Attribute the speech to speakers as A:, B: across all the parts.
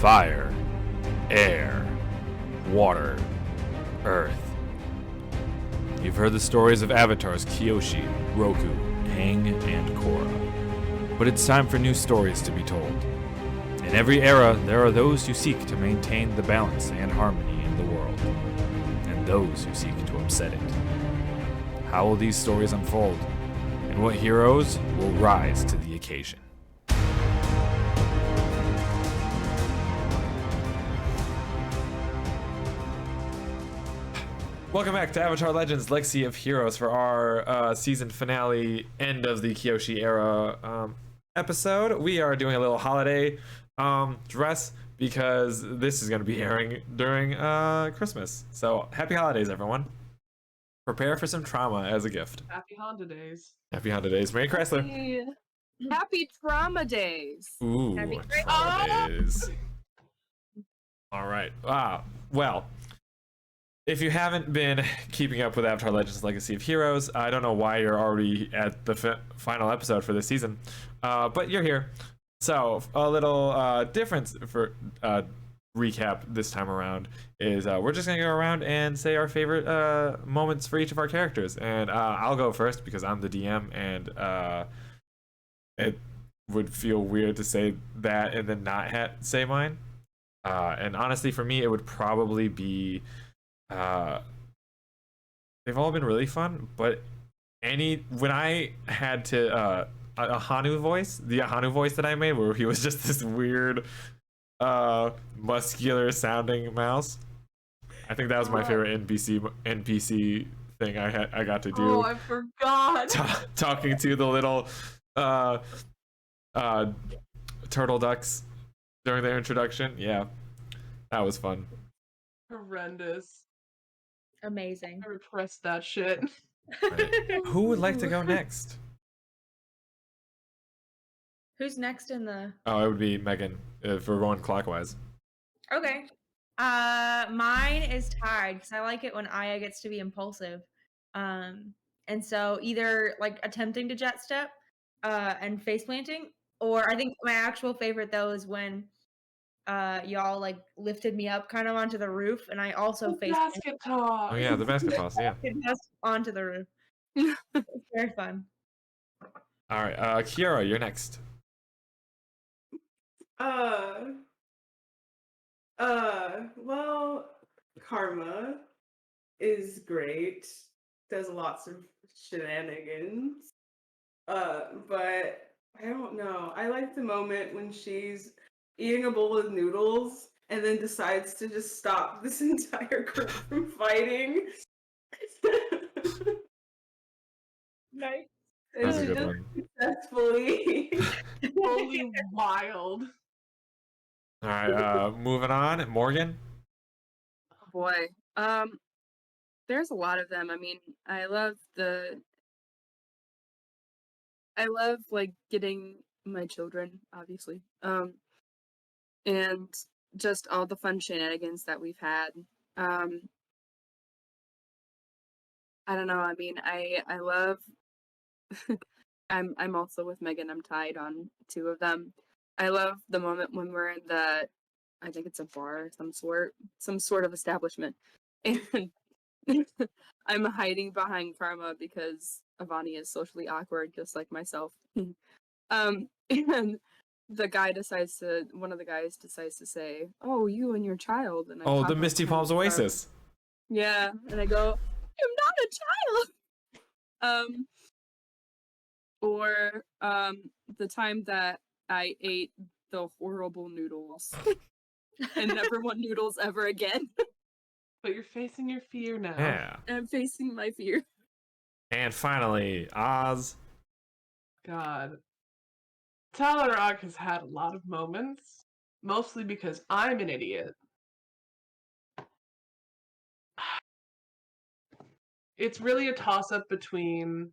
A: fire, air, water, earth. You've heard the stories of avatars Kyoshi, Roku, Aang, and Korra. But it's time for new stories to be told. In every era, there are those who seek to maintain the balance and harmony in the world, and those who seek to upset it. How will these stories unfold, and what heroes will rise to the occasion? Welcome back to Avatar Legends Legacy of Heroes for our season finale, end of the Kyoshi era episode. We are doing a little holiday dress because this is going to be airing during Christmas. So happy holidays, everyone. Prepare for some trauma as a gift.
B: Happy Honda Days.
A: Happy Honda Days. Mary Chrysler.
C: Happy Trauma Days.
A: Ooh,
C: Happy
A: trauma days. All right. Well, if you haven't been keeping up with Avatar Legends Legacy of Heroes, I don't know why you're already at the final episode for this season, but you're here. So a little difference for recap this time around is we're just going to go around and say our favorite moments for each of our characters. And I'll go first because I'm the DM, and it would feel weird to say that and then not say mine. And honestly, for me, it would probably be... they've all been really fun, but when I had to a Hanu voice, the Hanu voice that I made, where he was just this weird muscular sounding mouse, I think that was my favorite NPC thing I got to do.
B: Oh, I forgot.
A: Talking to the little turtle ducks during their introduction. Yeah, that was fun.
B: Horrendous.
C: Amazing.
B: I repressed that shit.
A: Right. Who would like to go next?
C: Who's next in the...
A: Oh, it would be Megan if we're going clockwise.
C: Okay. Mine is tied because I like it when Aya gets to be impulsive. And so either like attempting to jet step and face planting, or I think my actual favorite though is when y'all like lifted me up kind of onto the roof, and I also
B: The
C: face
B: basket toss.
A: Oh yeah, the basket toss. Yeah.
C: onto the roof. It's very fun.
A: All right, Kiara, you're next.
D: Well, Karma is great. Does lots of shenanigans. But I don't know. I like the moment when she's eating a bowl of noodles and then decides to just stop this entire group from fighting.
C: Nice.
D: And
A: That's a
D: she
A: good
D: does
A: one.
D: it successfully.
B: Holy wild.
A: All right, moving on. Morgan.
E: Oh boy. There's a lot of them. I mean, I love like getting my children, obviously. And just all the fun shenanigans that we've had. I don't know. I mean, I love I'm also with Megan. I'm tied on two of them. I love the moment when we're in I think it's a bar, some sort of establishment, and I'm hiding behind Karma because Avani is socially awkward, just like myself. And one of the guys decides to say, "Oh, you and your child." And I
A: Oh,
E: pop
A: the
E: up
A: Misty
E: behind
A: Palms
E: Karma.
A: Oasis.
E: Yeah, and I go, "I'm not a child." Or the time that I ate the horrible noodles and never want noodles ever again.
B: But you're facing your fear now.
A: Yeah.
E: I'm facing my fear.
A: And finally, Oz.
B: God. Talarog has had a lot of moments, mostly because I'm an idiot. It's really a toss-up between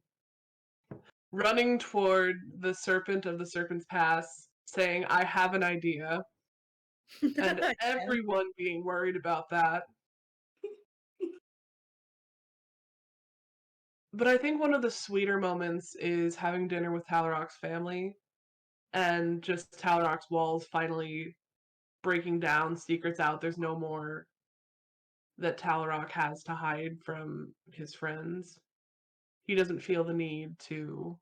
B: running toward the serpent of the Serpent's Pass, saying, I have an idea, and everyone being worried about that. But I think one of the sweeter moments is having dinner with Talarok's family, and just Talarok's walls finally breaking down, secrets out. There's no more that Talrock has to hide from his friends. He doesn't feel the need to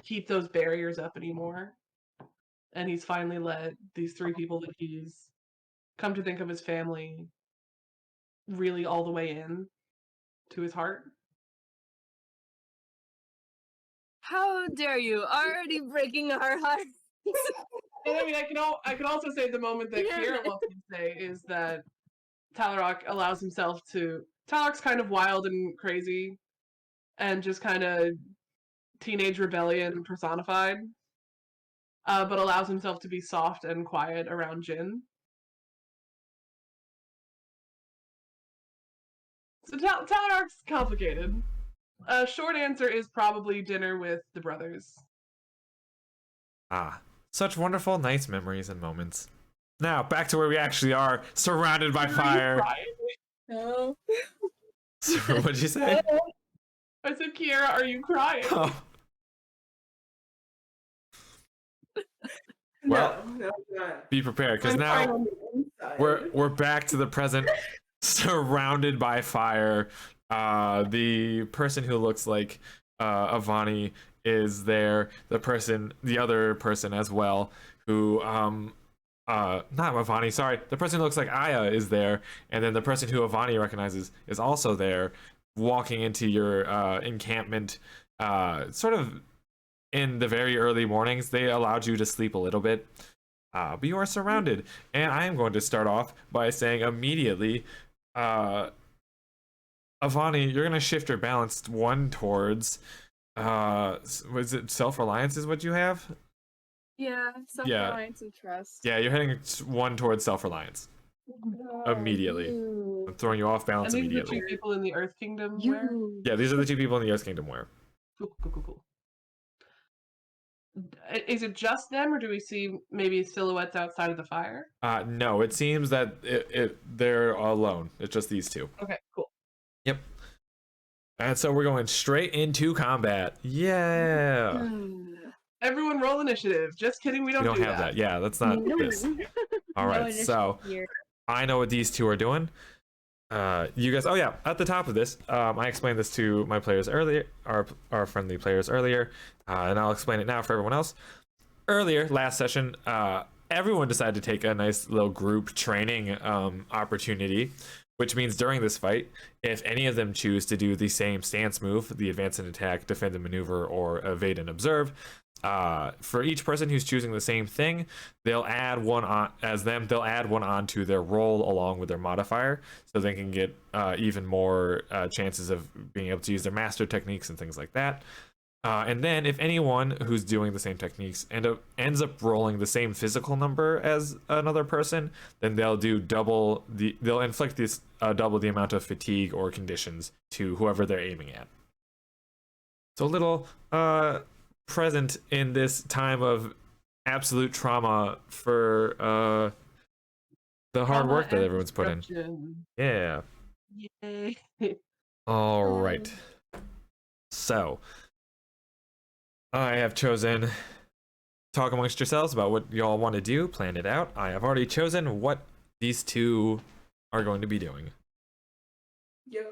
B: keep those barriers up anymore. And he's finally let these 3 people that he's come to think of as family really all the way in to his heart.
E: How dare you? Already breaking our hearts.
B: And I mean, I can also say the moment that
E: Yeah.
B: Kira wants me to say is that Talrock allows himself to. Talrock's kind of wild and crazy, and just kind of teenage rebellion personified, but allows himself to be soft and quiet around Jin. So Talrock's complicated. Short answer is probably dinner with the brothers.
A: Ah, such wonderful, nice memories and moments. Now, back to where we actually are, surrounded by fire.
E: No.
A: So, what'd you say?
B: I said, Kiera, are you crying?
A: Oh. Well,
D: no, not.
A: be prepared, because
D: I'm crying
A: now
D: on the inside.
A: we're back to the present, surrounded by fire. The person who looks like Avani is there. The other person as well, who not Avani, sorry. The person who looks like Aya is there, and then the person who Avani recognizes is also there, walking into your encampment, sort of in the very early mornings. They allowed you to sleep a little bit. But you are surrounded, and I am going to start off by saying immediately, Avani, you're going to shift your balance one towards, was it self-reliance is what you have?
E: Yeah, self-reliance and trust.
A: Yeah, you're heading one towards self-reliance. Immediately. I'm throwing you off balance
B: And these are the
A: immediately.
B: 2 people in the Earth Kingdom where?
A: Yeah, these are the 2 people in the Earth Kingdom where.
B: Cool. Is it just them, or do we see maybe silhouettes outside of the fire?
A: No, it seems that they're alone. It's just these 2.
B: Okay, cool.
A: Yep. And so we're going straight into combat. Yeah.
B: Everyone roll initiative. Just kidding, we
A: We
B: don't
A: don't
B: do
A: have that. Yeah, that's not this. All right, so I know what these 2 are doing. You guys, oh yeah, at the top of this, I explained this to my players earlier, our friendly players earlier, and I'll explain it now for everyone else. Earlier, last session, everyone decided to take a nice little group training opportunity, which means during this fight, if any of them choose to do the same stance move, the advance and attack, defend and maneuver, or evade and observe, for each person who's choosing the same thing, they'll add one onto their roll along with their modifier, so they can get even more chances of being able to use their master techniques and things like that. And then if anyone who's doing the same techniques ends up rolling the same physical number as another person, then they'll inflict this double the amount of fatigue or conditions to whoever they're aiming at. So a little present in this time of absolute trauma for the hard work that everyone's put in. Yeah.
B: Yay.
A: All right. So I have chosen talk amongst yourselves about what y'all want to do, plan it out. I have already chosen what these 2 are going to be doing.
D: Yo.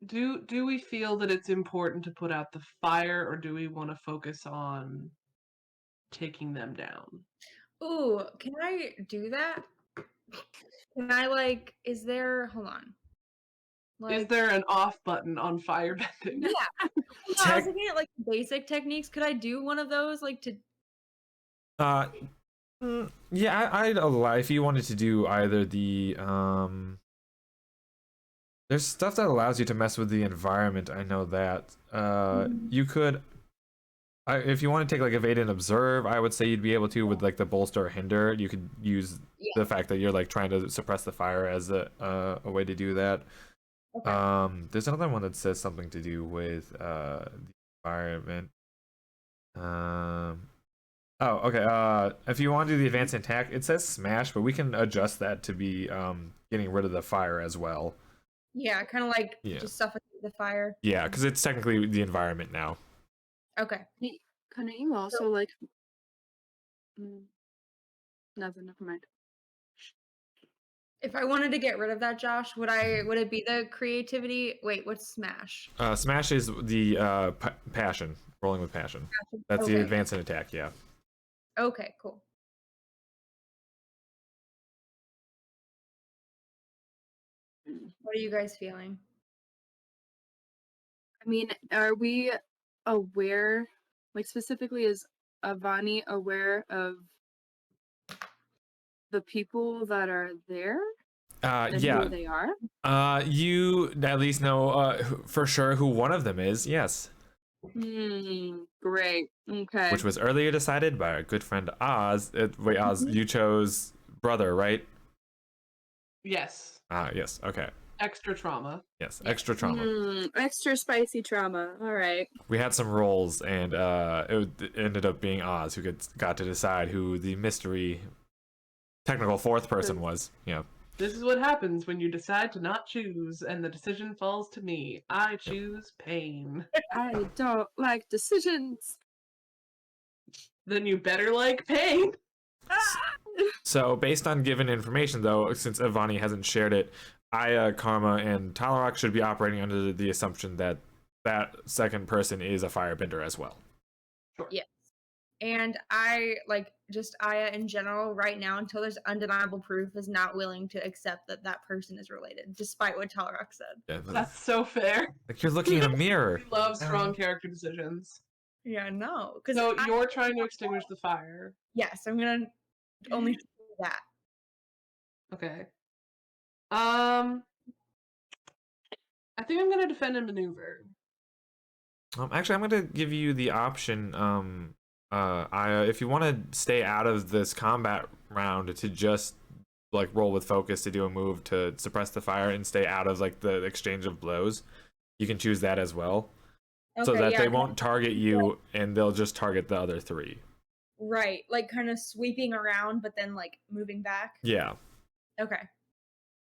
B: Do we feel that it's important to put out the fire, or do we want to focus on taking them down?
C: Ooh, can I do that? Can I is there, hold on.
B: Is there an off button on fire bending?
C: Yeah. No, I was looking at basic techniques. Could I do one of those
A: yeah, I'd allow if you wanted to do either the there's stuff that allows you to mess with the environment. I know that you could if you want to take evade and observe, I would say you'd be able to with the bolster or hinder. You could use the fact that you're trying to suppress the fire as a way to do that. Okay. There's another one that says something to do with the environment. Oh, okay. If you want to do the advanced attack, it says smash, but we can adjust that to be getting rid of the fire as well.
C: Yeah, kind of just suffocate the fire.
A: Yeah, because it's technically the environment now.
C: Okay.
E: Couldn't you also like? Nothing. Never mind.
C: If I wanted to get rid of that, Josh, would it be the creativity? Wait, what's smash?
A: Smash is the passion, rolling with passion. That's the
C: Okay.
A: advance and attack. Yeah.
C: Okay, cool. What are you guys feeling?
E: I mean, are we aware? Like specifically, is Avani aware of the people that are there and
A: Yeah.
E: who they are?
A: You at least know for sure who one of them is. Yes.
E: Great. Okay.
A: Which was earlier decided by our good friend Oz. Wait, Oz, you chose brother, right?
B: Yes.
A: Yes. Okay.
B: Extra trauma.
A: Yes. Extra trauma.
E: Extra spicy trauma. All right.
A: We had some rolls, and it ended up being Oz who got to decide who the mystery technical fourth person was. Yeah.
B: This is what happens when you decide to not choose and the decision falls to me. I choose pain.
E: I don't like decisions.
B: Then you better like pain.
A: So based on given information, though, since Ivani hasn't shared it, Aya, Karma, and Talarok should be operating under the assumption that that second person is a firebender as well.
B: Sure.
C: Yes. And I just Aya in general right now, until there's undeniable proof, is not willing to accept that that person is related, despite what Talarok said.
A: Yeah,
B: That's so fair.
A: like you're looking in a mirror.
B: We love strong character decisions.
C: Yeah, no.
B: So you're trying to extinguish the fire.
C: Yes, I'm gonna only do that.
B: Okay. I think I'm gonna defend and maneuver.
A: Actually, I'm going to give you the option, Aya, if you want to stay out of this combat round, to just like roll with focus to do a move to suppress the fire and stay out of like the exchange of blows. You can choose that as well, so that they won't target you and they'll just target the other three.
C: Right, like kind of sweeping around, but then like moving back.
A: Yeah.
C: Okay.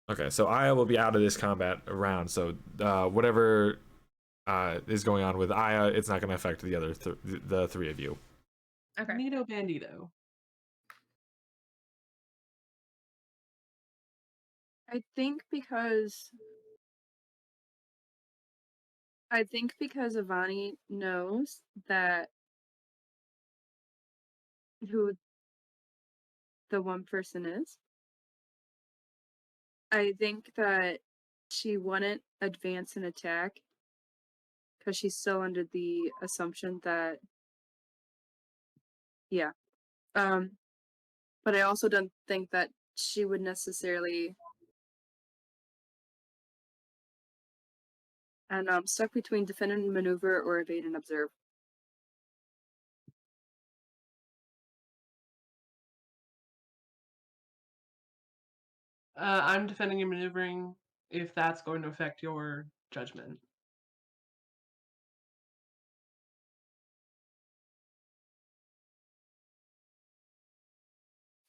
A: Okay, so Aya will be out of this combat round. So whatever is going on with Aya, it's not going to affect the other the three of you.
C: Okay.
B: Nito Bandito.
E: I think because Avani knows that who the one person is. I think that she wouldn't advance an attack because she's still under the assumption that but I also don't think that she would necessarily, and I'm stuck between defend and maneuver or evade and observe.
B: I'm defending and maneuvering if that's going to affect your judgment.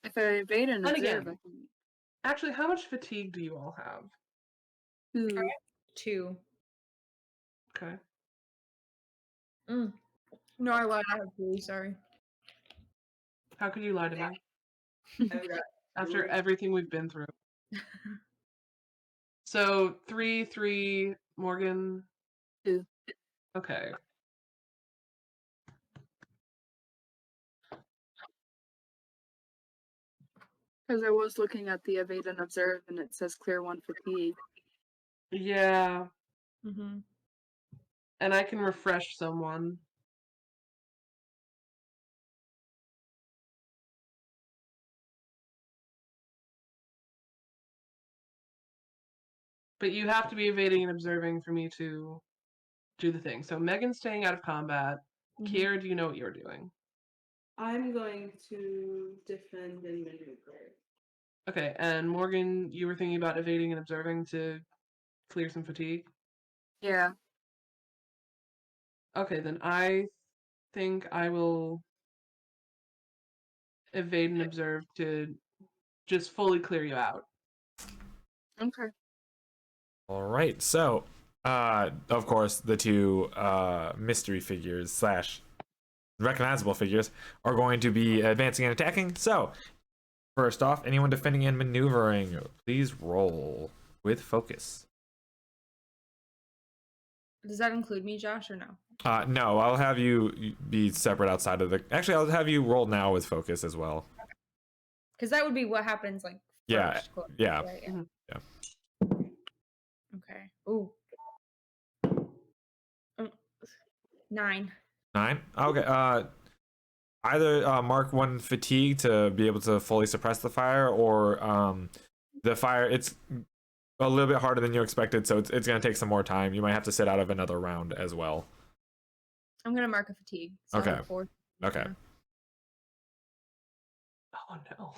E: If I evade and
B: And
E: observe,
B: again,
E: I can.
B: Actually, how much fatigue do you all have?
E: 2.
C: 2.
B: Okay.
C: No, I lied. I have 3. Sorry.
B: How could you lie to me
D: I've got
B: after
D: 3.
B: everything we've been through? So 3, Morgan.
E: 2.
B: Okay.
E: Because I was looking at the evade and observe, and it says clear 1 fatigue.
B: Yeah,
C: Mm-hmm.
B: and I can refresh someone. But you have to be evading and observing for me to do the thing. So Megan's staying out of combat. Kiera, do you know what you're doing?
D: I'm going to defend and maneuver.
B: Okay, and Morgan, you were thinking about evading and observing to clear some fatigue?
E: Yeah.
B: Okay, then I think I will evade and observe to just fully clear you out.
E: Okay.
A: All right, so of course the two mystery figures slash recognizable figures are going to be advancing and attacking. So, first off, anyone defending and maneuvering, please roll with focus.
C: Does that include me, Josh, or no?
A: No, I'll have you be separate outside of the. Actually, I'll have you roll now with focus as well.
C: Because that would be what happens, like.
A: Yeah,
C: First, quote,
A: yeah.
C: right?
A: Yeah.
C: Okay. Ooh. 9.
A: 9. Okay. Either mark 1 fatigue to be able to fully suppress the fire, or the fire. It's a little bit harder than you expected, so it's going to take some more time. You might have to sit out of another round as well.
C: I'm gonna mark a fatigue. So
A: Okay.
C: I'm at 4.
A: Okay.
B: Oh no.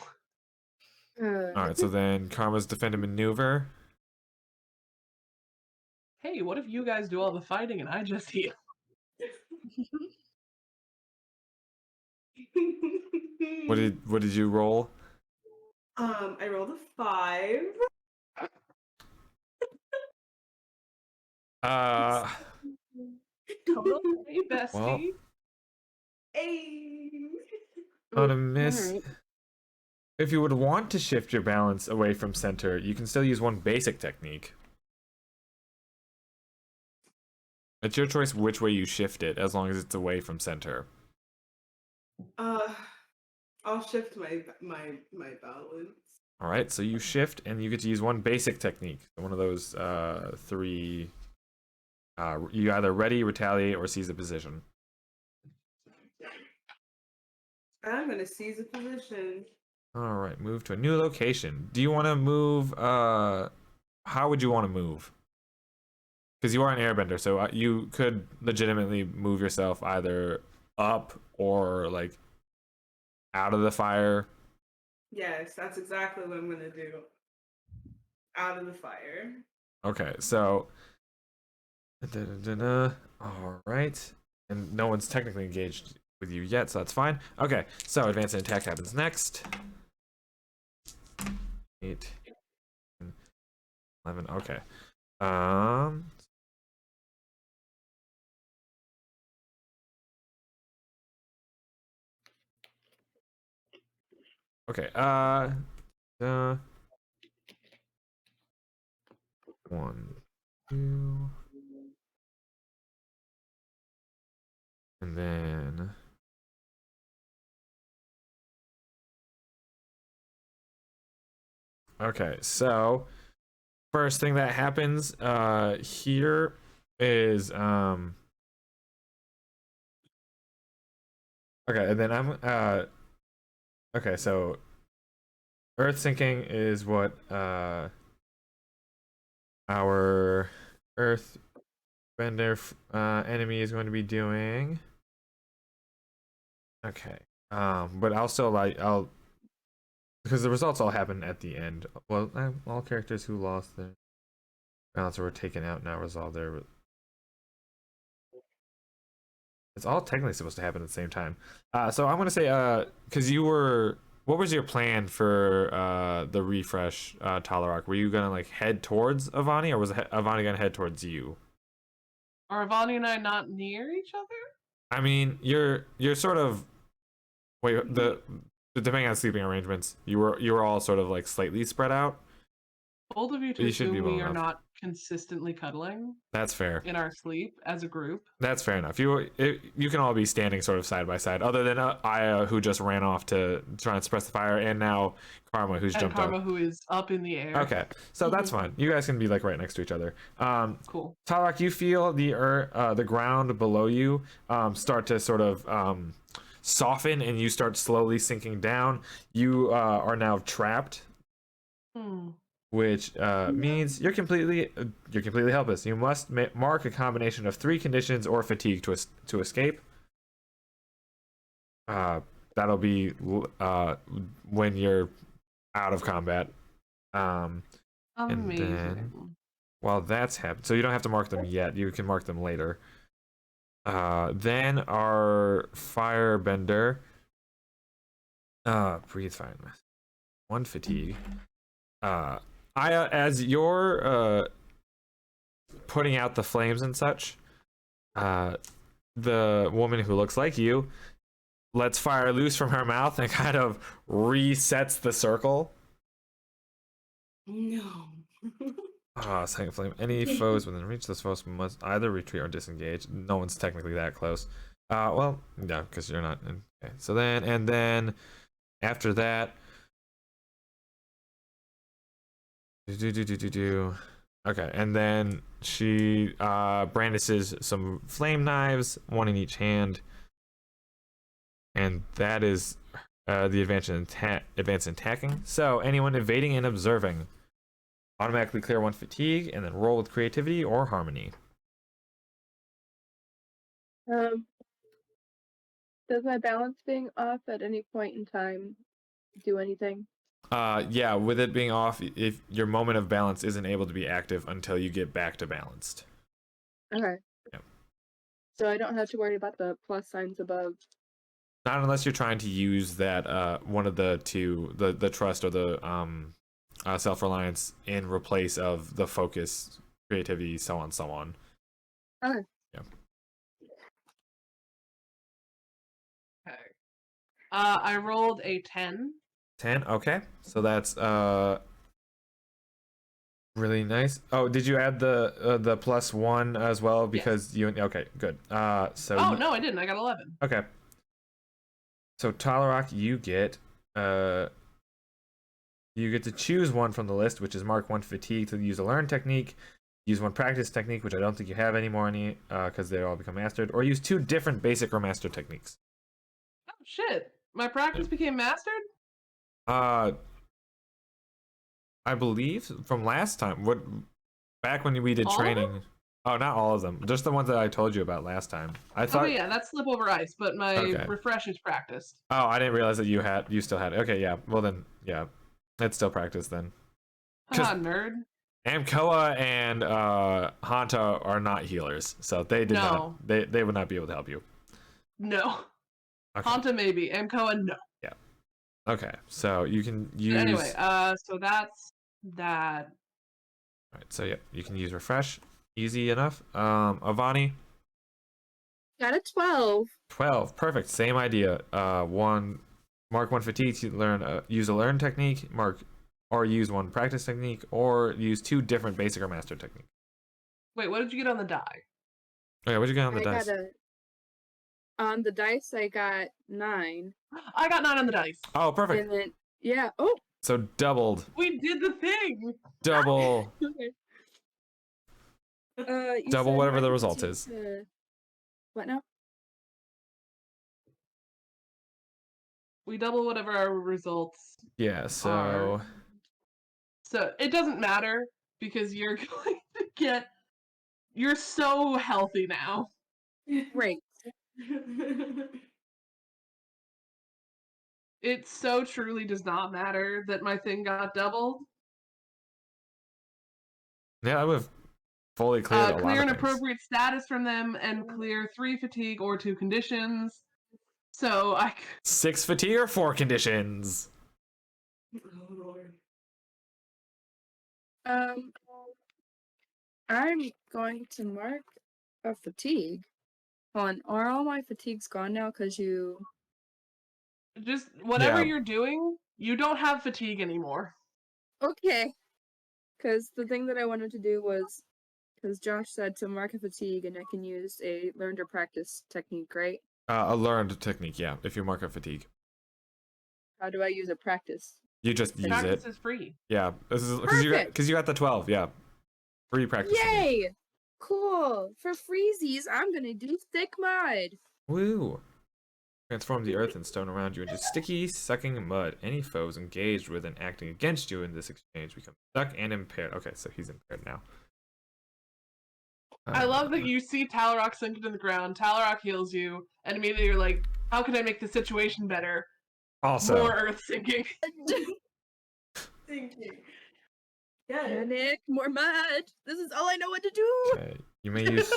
A: All right. So then Karma's defend and maneuver.
B: Hey, what if you guys do all the fighting and I just heal?
A: What did you roll?
D: I rolled a 5.
C: Total?
B: Hey, bestie.
A: Well,
D: Hey.
A: on a miss.
E: Alright.
A: If you would want to shift your balance away from center, you can still use one basic technique. It's your choice which way you shift it, as long as it's away from center.
D: I'll shift my balance.
A: All right, so you shift, and you get to use one basic technique. One of those 3. You either ready, retaliate, or seize a position.
D: I'm gonna seize a position.
A: All right, move to a new location. Do you want to move? How would you want to move? Because you are an airbender, so you could legitimately move yourself either up or like out of the fire.
D: Yes, that's exactly what I'm gonna do. Out of the fire.
A: Okay, so. All right, and no one's technically engaged with you yet, so that's fine. Okay, so advance and attack happens next. 8, 11. Okay. Okay. 1, 2, and then. Okay, so first thing that happens here is okay, and then I'm okay, so earth sinking is what our earth bender enemy is going to be doing. Okay. But also I'll because the results all happen at the end. Well, all characters who lost their balance or were taken out now resolve their. It's all technically supposed to happen at the same time. So I'm gonna say, because you were, what was your plan for the refresh, Talarok? Were you gonna like head towards Avani, or was Avani gonna head towards you?
B: Are Avani and I not near each other?
A: I mean, you're sort of. Wait, depending on sleeping arrangements, you were all sort of like slightly spread out.
B: Both of you to
A: You should be
B: assume
A: well
B: we are
A: enough.
B: not consistently cuddling
A: That's fair.
B: in our sleep as a group.
A: That's fair enough. You can all be standing sort of side by side, other than Aya, who just ran off to try and suppress the fire, and now Karma, who's
B: And
A: jumped
B: Karma,
A: up.
B: who is up in the air.
A: Okay, so that's fine. You guys can be like right next to each other.
B: Cool.
A: Talak, you feel the ground below you start to sort of soften, and you start slowly sinking down. You are now trapped, which means you're completely helpless. You must mark a combination of 3 conditions or fatigue to escape. That'll be when you're out of combat. And
B: Amazing.
A: then while that's happened, so you don't have to mark them yet. You can mark them later. Then our firebender. Breathe fine. 1 fatigue. As you're putting out the flames and such, the woman who looks like you lets fire loose from her mouth and kind of resets the circle.
D: No.
A: Second flame. Any foes within reach, those foes must either retreat or disengage. No one's technically that close. Well, yeah, because you're not. Okay. So then, and then after that, okay, and then she brandishes some flame knives, one in each hand, and that is the advance in attacking. So anyone evading and observing automatically clear 1 fatigue, and then roll with creativity or harmony.
E: Does my balance being off at any point in time do anything?
A: Yeah, with it being off, if your moment of balance isn't able to be active until you get back to balanced.
E: Okay.
A: Yep.
E: So I don't have to worry about the plus signs above.
A: Not unless you're trying to use that one of the two, the trust or the self-reliance in replace of the focus, creativity, so on, so on.
E: Okay.
A: Yeah.
B: Okay. I rolled a 10.
A: 10. Okay, so that's really nice. Oh, did you add the +1 as well? Because you okay, good. So
B: Oh no, I didn't. I got 11.
A: okay. So Talarok, you get to choose one from the list, which is mark 1 fatigue to use a learn technique, use 1 practice technique, which I don't think you have anymore because they all become mastered, or use 2 different basic or master techniques.
B: Oh shit! My practice became mastered.
A: I believe from last time, back when we did
B: All of
A: training. Oh, not all of them, just the ones that I told you about last time. I thought.
B: Oh yeah, that's slip over ice, but my
A: Okay.
B: refresh is practiced.
A: Oh, I didn't realize that you still had it. Okay, yeah. Well then, yeah, it's still practice then.
B: Haha, nerd.
A: Amkoa and Hanta are not healers, so they did
B: No.
A: not. They would not be able to help you.
B: No.
A: Okay.
B: Hanta maybe. Amkoa no.
A: Okay, so you can use.
B: Anyway, so that's that.
A: All right, so yeah, you can use refresh. Easy enough. Avani.
E: Got a 12.
A: 12. Perfect. Same idea. Mark 1 fatigue to learn. Use a learn technique. Or use 1 practice technique, or use 2 different basic or master technique.
B: Wait, what did you get on the die?
A: Okay, what'd you get on the
E: I
A: dice?
E: On the dice, I got 9.
B: I got 9 on the dice.
A: Oh, perfect.
E: And then, yeah. Oh,
A: So doubled.
B: We did the thing.
A: Double.
E: okay. You
A: Double
E: said
A: whatever the
E: mark
A: result
E: fatigue
A: is.
E: to- What now?
B: We double whatever our results.
A: Yeah. So.
B: So it doesn't matter because you're going to get. You're so healthy now.
E: Great.
B: It so truly does not matter that my thing got doubled.
A: Yeah, I would have fully cleared a lot
B: Clear
A: of
B: an
A: things.
B: appropriate status from them and clear 3 fatigue or 2 conditions. So
A: 6 fatigue or 4 conditions.
D: Oh Lord.
E: I'm going to mark a fatigue. Hold on, are all my fatigues gone now? Because you.
B: just whatever
A: Yeah.
B: you're doing, you don't have fatigue anymore.
E: Okay. Because the thing that I wanted to do was. Because Josh said to mark a fatigue and I can use a learned or practice technique, right?
A: A learned technique, yeah. If you mark a fatigue,
E: How do I use a practice?
A: you just use
B: Practice
A: it.
B: is free.
A: Yeah, this is
E: Perfect.
A: because you got the 12. Yeah, free practice.
E: Yay! Cool. For freezies, I'm gonna do thick mud.
A: Woo! Transform the earth and stone around you into sticky, sucking mud. Any foes engaged with and acting against you in this exchange become stuck and impaired. Okay, so he's impaired now.
B: I love that you see Talarok sink into the ground. Talarok heals you, and immediately you're like, "How can I make the situation better?"
A: Also,
B: More earth sinking.
D: Thinking. Yeah.
E: Panic, more mud. This is all I know what to do.
A: okay, you may use.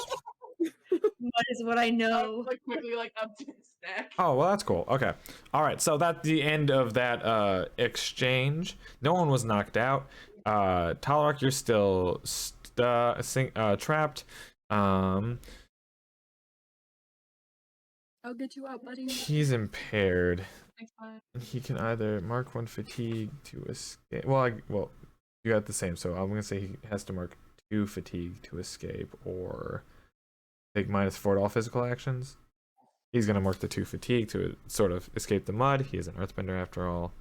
C: Mud is what I know.
B: Like quickly, like up to his neck.
A: Oh, well, that's cool. Okay. All right. So that's the end of that exchange. No one was knocked out. Talarok, you're still trapped.
E: I'll get you out, buddy.
A: He's impaired.
B: Thanks, bye.
A: He can either mark 1 fatigue to escape. Well, you got the same. So I'm gonna say he has to mark 2 fatigue to escape, or take -4 to all physical actions. He's gonna mark the 2 fatigue to sort of escape the mud. He is an earthbender after all.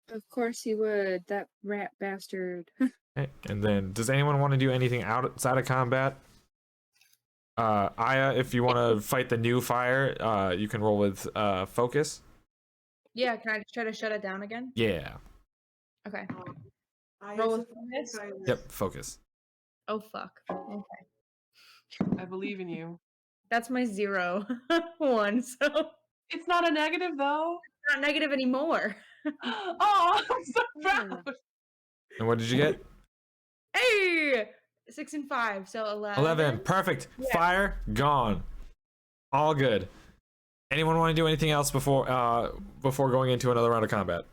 E: Of course he would. That rat bastard.
A: Okay. And then, does anyone want to do anything outside of combat? Aya, if you want to fight the new fire, you can roll with focus.
C: Yeah, can I just try to shut it down again?
A: Yeah.
C: Okay.
D: I
C: Roll
D: also
C: with
D: think
C: focus?
D: I was-
A: Yep. Focus.
C: Oh fuck. Okay.
B: I believe in you.
C: That's my 0 1, so it's
B: It's not a negative though.
C: not negative anymore.
B: Oh, I'm so proud.
A: And what did you get?
C: Hey! 6 and 5, so 11.
A: 11. Perfect.
C: Yeah.
A: Fire gone. All good. Anyone want to do anything else before going into another round of combat?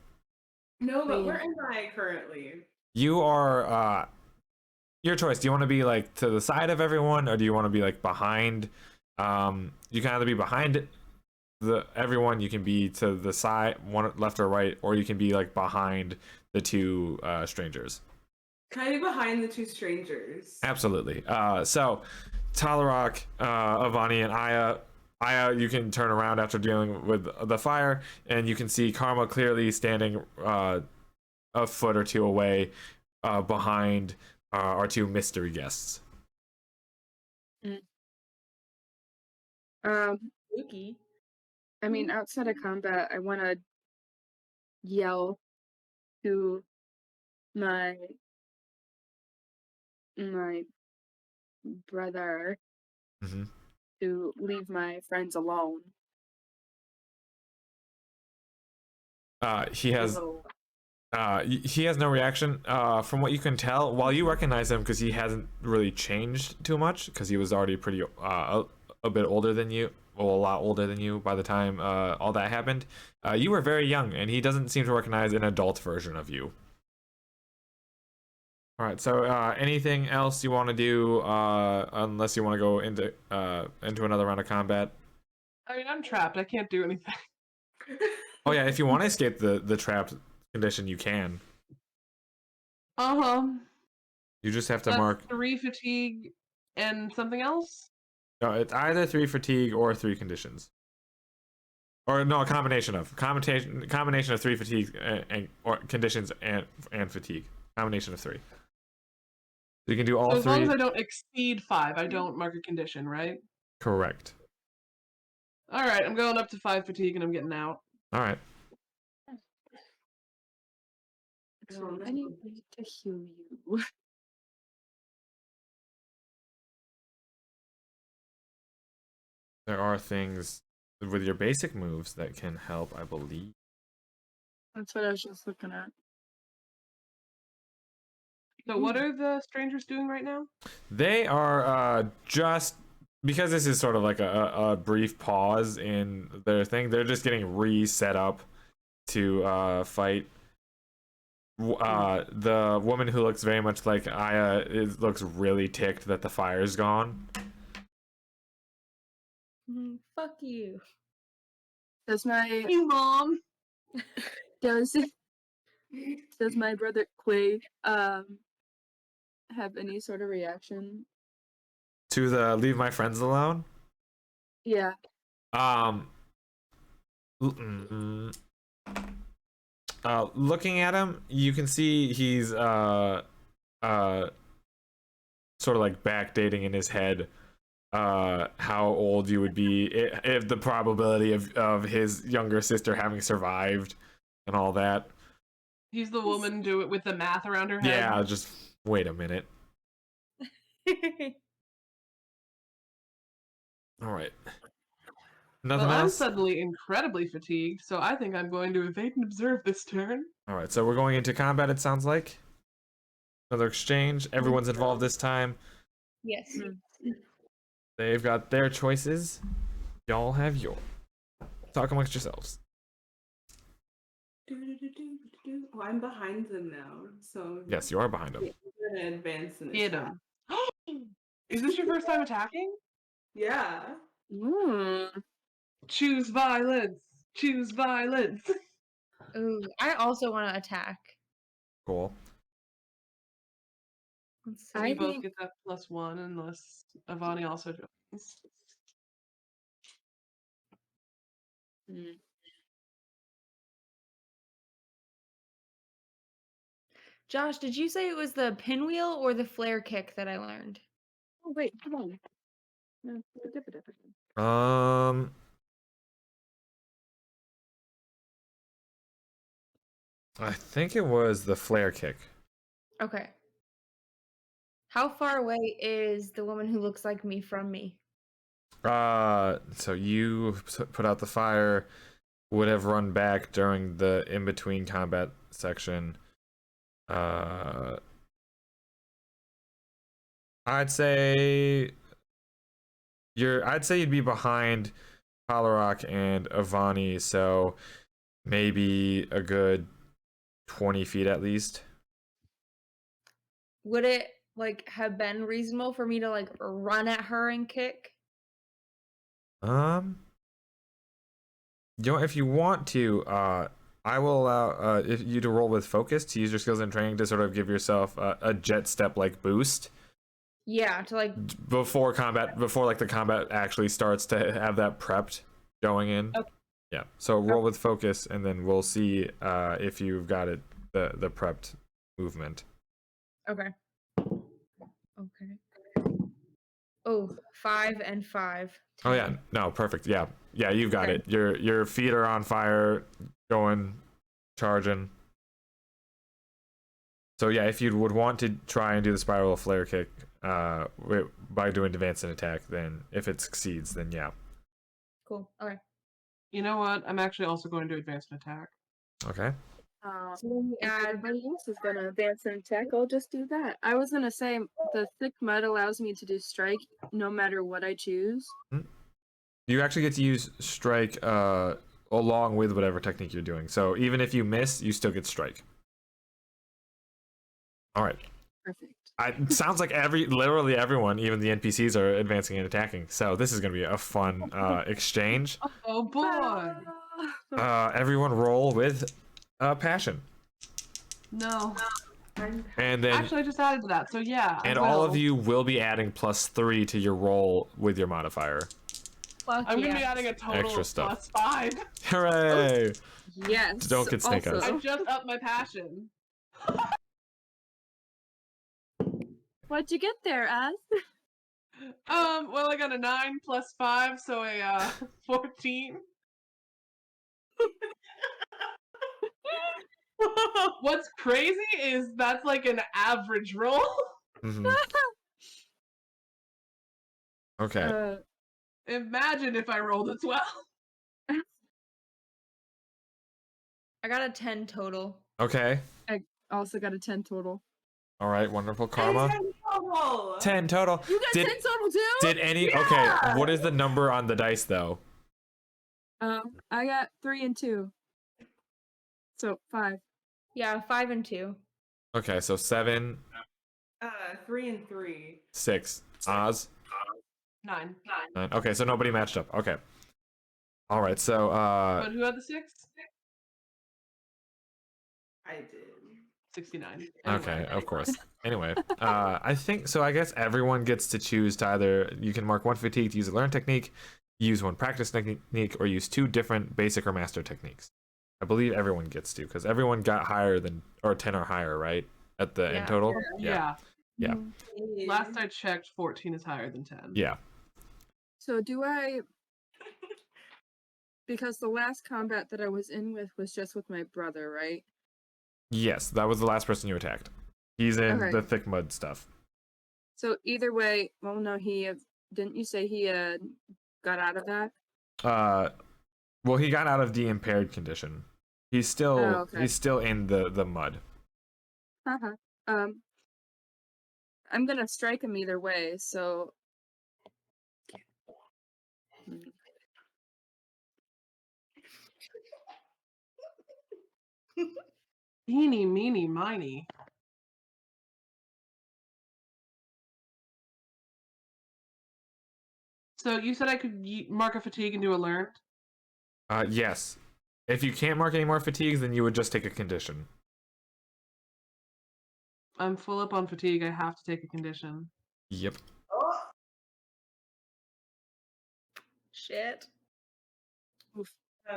D: No, but
E: Wait.
D: where am I currently?
A: You are your choice. Do you want to be like to the side of everyone, or do you want to be like behind? You can either be behind everyone, you can be to the side, one left or right, or you can be like behind the 2 strangers.
D: Can I be behind the 2 strangers?
A: Absolutely. So Talarok, Avani, and Aya, you can turn around after dealing with the fire, and you can see Karma clearly standing a foot or 2 away behind our 2 mystery guests.
C: Spooky.
E: I mean, outside of combat, I want to yell to my brother
A: Mm-hmm.
E: to leave my friends alone.
A: He has no reaction. From what you can tell, while you recognize him, because he hasn't really changed too much, because he was already pretty a bit older than you, well, a lot older than you by the time all that happened. You were very young, and he doesn't seem to recognize an adult version of you. All right. So, anything else you want to do, unless you want to go into another round of combat?
B: I mean, I'm trapped. I can't do anything.
A: Oh yeah, if you want to escape the trapped condition, you can. You just have to
B: That's
A: mark.
B: 3 fatigue and something else.
A: No, it's either 3 fatigue or 3 conditions. Or no, a combination of 3 fatigue or conditions and fatigue. Combination of 3. So you can do all
B: So as
A: 3.
B: long as I don't exceed 5, I don't mark a condition, right?
A: Correct.
B: All right, I'm going up to 5 fatigue and I'm getting out.
A: All right.
E: So I need to heal you.
A: There are things with your basic moves that can help, I believe.
E: That's what I was just looking at.
B: So what are the strangers doing right now?
A: They are just, because this is sort of like a brief pause in their thing, they're just getting reset up to fight. The woman who looks very much like Aya looks really ticked that the fire's gone.
C: Fuck you.
E: Does my
B: You, Mom.
E: does my brother Clay have any sort of reaction?
A: To the leave my friends alone?
E: Yeah.
A: Looking at him, you can see he's sort of like backdating in his head how old you would be if the probability of his younger sister having survived and all that.
B: He's the woman do it with the math around her head.
A: Yeah, just wait a minute. All right. Nothing
B: Well, I'm
A: else?
B: suddenly incredibly fatigued, so I think I'm going to evade and observe this turn.
A: All right, so we're going into combat, it sounds like. Another exchange. Everyone's involved this time.
C: Yes.
A: They've got their choices. Y'all have yours. Talk amongst yourselves.
D: Oh, I'm behind them now, so
A: Yes, you are behind them.
D: I'm gonna advance in
B: Hit
D: attack.
B: him. Is this your first time attacking?
D: Yeah.
B: Choose violence. Choose violence.
C: Ooh, I also want to attack.
A: Cool.
C: Let's
B: So
C: see.
B: you both get that +1 unless Avani also joins.
E: Mm.
C: Josh, did you say it was the pinwheel or the flare kick that I learned?
E: Oh wait, come on. No, different.
A: I think it was the flare kick.
C: Okay. How far away is the woman who looks like me from me?
A: So you put out the fire, would have run back during the in-between combat section. I'd say you'd be behind Palarock and Avani, so maybe a good 20 feet at least.
C: Would it like have been reasonable for me to like run at her and kick?
A: You know, if you want to, I will allow if you to roll with focus to use your skills and training to sort of give yourself a jet step like boost
C: Yeah, to like
A: before like the combat actually starts, to have that prepped going in.
C: Okay.
A: Yeah. So roll with focus, and then we'll see if you've got it the prepped movement.
C: okay. Okay. Oh, 5 and 5.
A: Oh
C: 10.
A: yeah, no, perfect. Yeah, you've got
C: Okay.
A: it. Your feet are on fire, going, charging. So yeah, if you would want to try and do the spiral flare kick by doing advance and attack, then if it succeeds, then yeah.
C: Cool. Okay.
B: You know what? I'm actually also going to advance an attack.
A: Okay.
C: So we
E: If
C: add
E: everybody else is gonna advance and attack, I'll just do that. I was gonna say the thick mud allows me to do strike no matter what I choose.
A: You actually get to use strike along with whatever technique you're doing. So even if you miss, you still get strike. All right.
E: Perfect.
A: It sounds like literally everyone, even the NPCs, are advancing and attacking. So this is going to be a fun exchange.
B: Oh boy!
A: Everyone roll with passion.
B: No.
A: And then
B: Actually, I just added to that, so yeah.
A: and all of you will be adding +3 to your roll with your modifier.
C: fuck
B: I'm gonna
C: yeah.
B: be adding a total
A: Extra
B: of
A: stuff.
B: +5.
A: Hooray!
E: Yes.
A: Don't get snake
E: also.
A: eyes.
B: I just upped my passion.
E: What'd you get there, Az?
B: Well, I got a 9 plus 5, so a 14. What's crazy is that's like an average roll.
A: Mhm. Okay.
B: Imagine if I rolled a 12.
C: I got a 10 total.
A: Okay.
E: I also got a 10 total.
A: All right. Wonderful karma. 10 total.
E: You got 10 total too?
A: Did any? Okay. What is the number on the dice though?
E: I got 3 and 2. So 5.
C: Yeah, 5 and 2.
A: Okay, so 7,
D: 3 and 3.
A: 6. Oz.
B: 9.
A: 9. Okay, so nobody matched up. Okay. All right. So
B: But who had the 6?
D: I did.
B: 69.
A: okay,
B: Anyway.
A: of course. Anyway, I think so. I guess everyone gets to choose to either you can mark one fatigue to use a learn technique, use one practice technique, or use 2 different basic or master techniques. I believe everyone gets to, because everyone got higher than, or 10 or higher, right? At the end total.
B: Yeah.
A: Yeah.
B: Last I checked, 14 is higher than 10.
A: Yeah.
E: So do I... Because the last combat that I was in with was just with my brother, right?
A: Yes, that was the last person you attacked. He's in
E: Okay.
A: the thick mud stuff.
E: So either way, well, no, didn't you say he got out of that?
A: Well, he got out of the impaired condition. He's still
E: Oh, okay.
A: he's still in the mud.
E: Haha. I'm gonna strike him either way, so.
B: Eeny, meeny, miny. So you said I could mark a fatigue and do a learn?
A: Yes. If you can't mark any more fatigues, then you would just take a condition.
B: I'm full up on fatigue. I have to take a condition.
A: Yep.
D: Oh,
C: Shit.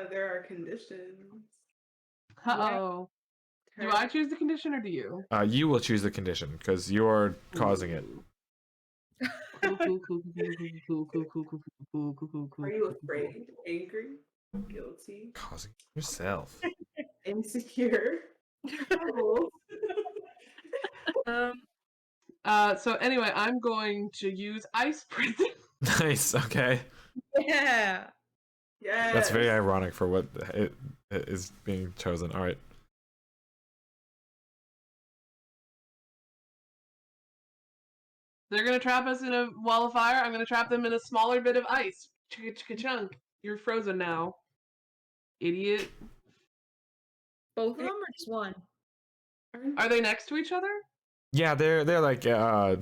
D: there are conditions.
B: Uh-oh. Do I choose the condition or do you?
A: You will choose the condition because you're causing it.
B: Cool, cool, cool, cool, cool, cool, cool, cool, cool, cool, cool, cool.
D: Are you afraid, angry, guilty,
A: Causing yourself.
D: insecure? troubled?
B: So anyway, I'm going to use ice prison.
A: Nice. Okay.
C: Yeah.
D: Yes.
A: That's very ironic for what it is being chosen. All right.
B: They're gonna trap us in a wall of fire. I'm gonna trap them in a smaller bit of ice. Chicka chicka chunk. You're frozen now. Idiot.
C: Both of them or just one?
B: Are they next to each other?
A: Yeah, they're like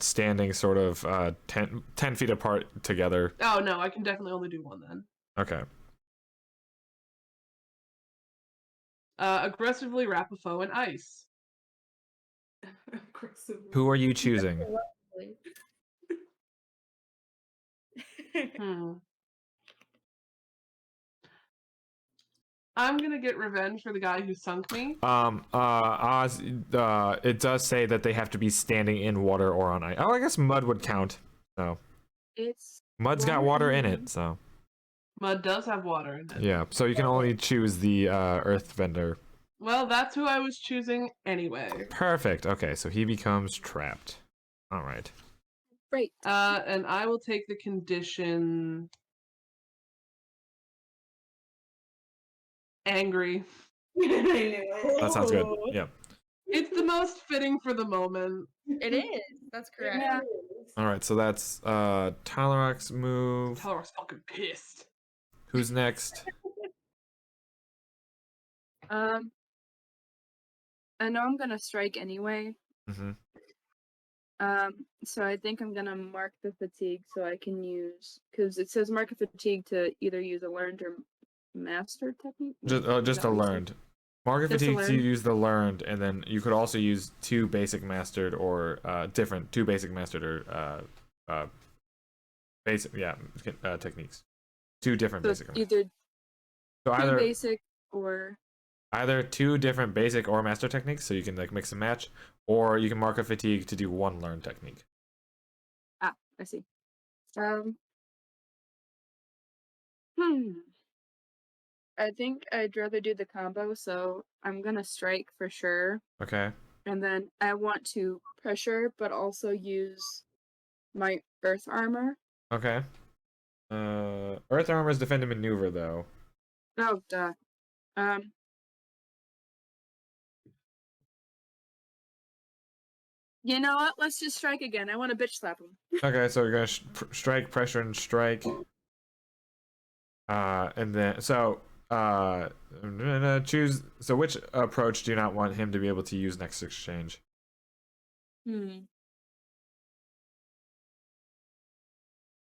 A: standing sort of 10 feet apart together.
B: Oh no, I can definitely only do one then.
A: Okay.
B: Aggressively wrap a foe in ice.
D: Aggressively.
A: Who are you choosing?
B: Hmm. I'm gonna get revenge for the guy who sunk me.
A: Oz, it does say that they have to be standing in water or on ice. Oh, I guess mud would count. So
E: It's
A: mud's got water in it, so
B: Mud does have water in it.
A: yeah. So you can only choose the earth vendor.
B: Well, that's who I was choosing anyway.
A: Perfect. Okay, so he becomes trapped. All right.
E: great.
B: And I will take the condition angry.
D: I knew it.
A: That sounds good. Yeah.
B: It's the most fitting for the moment.
C: It is. That's correct.
E: Yeah.
A: All right. So that's Tylerok's move.
B: Tyler's fucking pissed.
A: Who's next?
E: I know I'm gonna strike anyway.
A: Mm-hmm.
E: So I think I'm gonna mark the fatigue so I can use, because it says mark a fatigue to either use a learned or mastered technique.
A: Just
E: Is
A: just
E: that
A: a
E: what you said?
A: learned. Market
E: Just a
A: fatigue, you
E: learned.
A: use the learned, and then you could also use two basic mastered or two basic mastered or basic techniques. Two different
E: So
A: basic.
E: either
A: So
E: two
A: either
E: basic or
A: either two different basic or master techniques, so you can like mix and match, or you can mark a fatigue to do one learned technique.
E: I see. I think I'd rather do the combo, so I'm gonna strike for sure.
A: Okay.
E: And then I want to pressure, but also use my earth armor.
A: Okay. Earth armor is defend and maneuver though.
E: Oh, duh. You know what? Let's just strike again. I want to bitch slap him.
A: Okay, so you're gonna strike, pressure, and strike. And then choose. So which approach do you not want him to be able to use next exchange?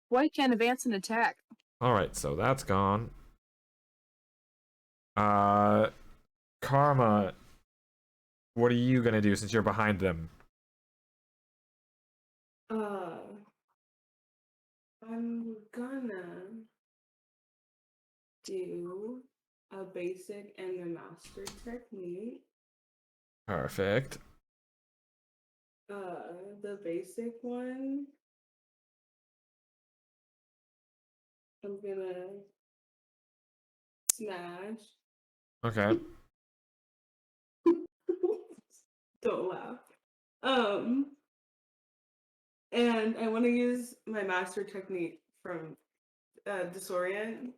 E: White can advance and attack.
A: All right, so that's gone. Karma. What are you gonna do since you're behind them?
D: I'm gonna do a basic and a master technique.
A: Perfect.
D: The basic one, I'm gonna smash.
A: Okay.
D: Don't laugh. And I want to use my master technique from disorient.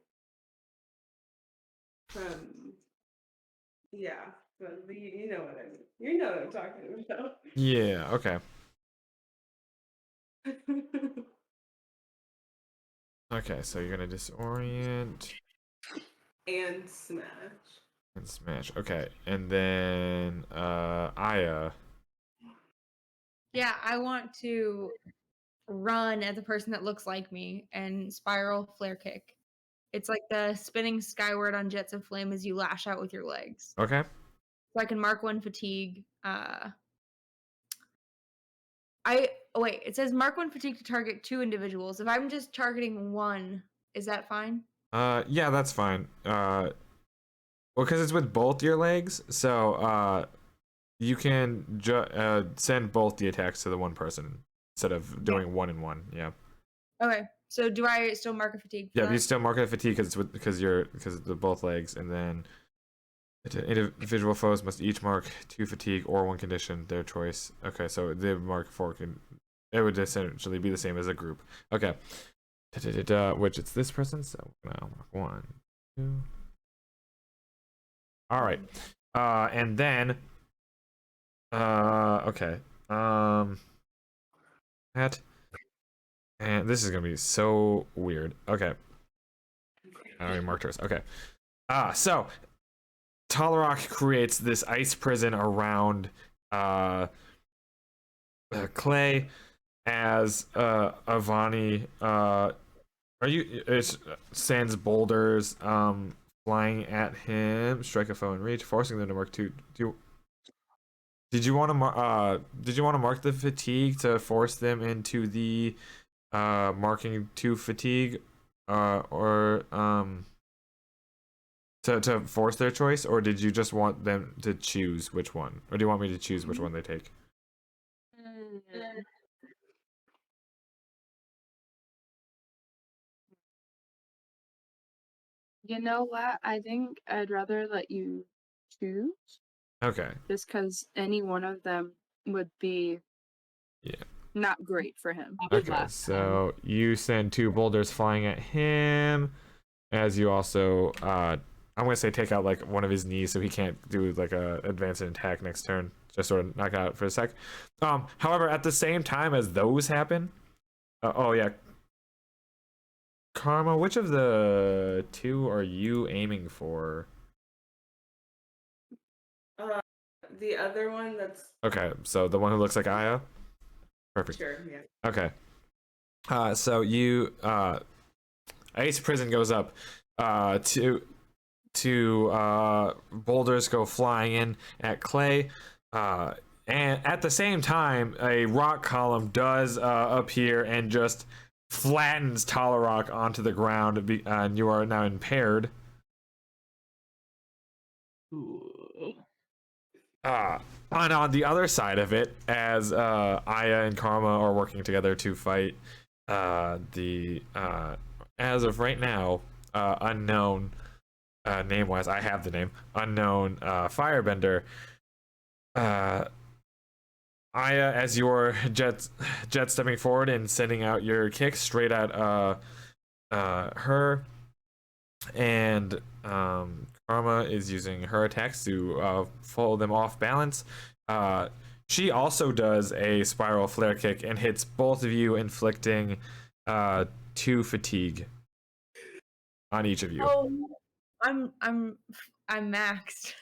D: Yeah, you know what I mean. You know what I'm talking about.
A: Yeah. Okay. Okay. So you're gonna disorient
D: And smash.
A: and smash. Okay, and then Aya.
C: Yeah, I want to run at the person that looks like me and spiral flare kick It's like the spinning skyward on jets of flame as you lash out with your legs.
A: Okay.
C: So I can mark 1 fatigue. Wait, it says mark 1 fatigue to target 2 individuals. If I'm just targeting 1, is that fine?
A: Yeah, that's fine. Well, because it's with both your legs, so you can send both the attacks to the one person instead of doing 1 and 1. Yeah.
C: Okay. So do I still mark a fatigue? For
A: Yeah,
C: that?
A: you still mark it a fatigue because it's the both legs, and then individual foes must each mark 2 fatigue or 1 condition, their choice. Okay, so they mark 4 it would essentially be the same as a group. Okay. Which it's this person, so now mark 1, 2. All right. And then okay. That, and this is gonna be so weird. Okay. I already marked hers. Okay. So Talarok creates this ice prison around Clay as Avani sends boulders flying at him, strike a foe in reach, forcing them to mark 2. Did you want to mark the fatigue to force them into the marking 2 fatigue, or to force their choice, or did you just want them to choose which one, or do you want me to choose which one they take?
E: You know what? I think I'd rather let you choose.
A: Okay.
E: Just because any one of them would be not great for him.
A: Okay, so you send 2 boulders flying at him, as you also I'm gonna say take out like one of his knees so he can't do like a advance and attack next turn. Just sort of knock out for a sec. However, at the same time as those happen, oh yeah, Karma, which of the 2 are you aiming for?
D: The other one that's
A: Okay, so the one who looks like Aya. Perfect.
D: sure, yeah.
A: Okay. So you Ice Prison goes up to boulders go flying in at Clay, and at the same time a rock column does appear and just flattens Talarok onto the ground, and you are now impaired. And on the other side of it, as Aya and Karma are working together to fight the as of right now unknown, name wise I have the name, unknown Firebender. Aya, as you're jet stepping forward and sending out your kicks straight at her, and Karma is using her attacks to follow them off balance. She also does a spiral flare kick and hits both of you, inflicting 2 fatigue on each of you.
C: Oh, I'm maxed.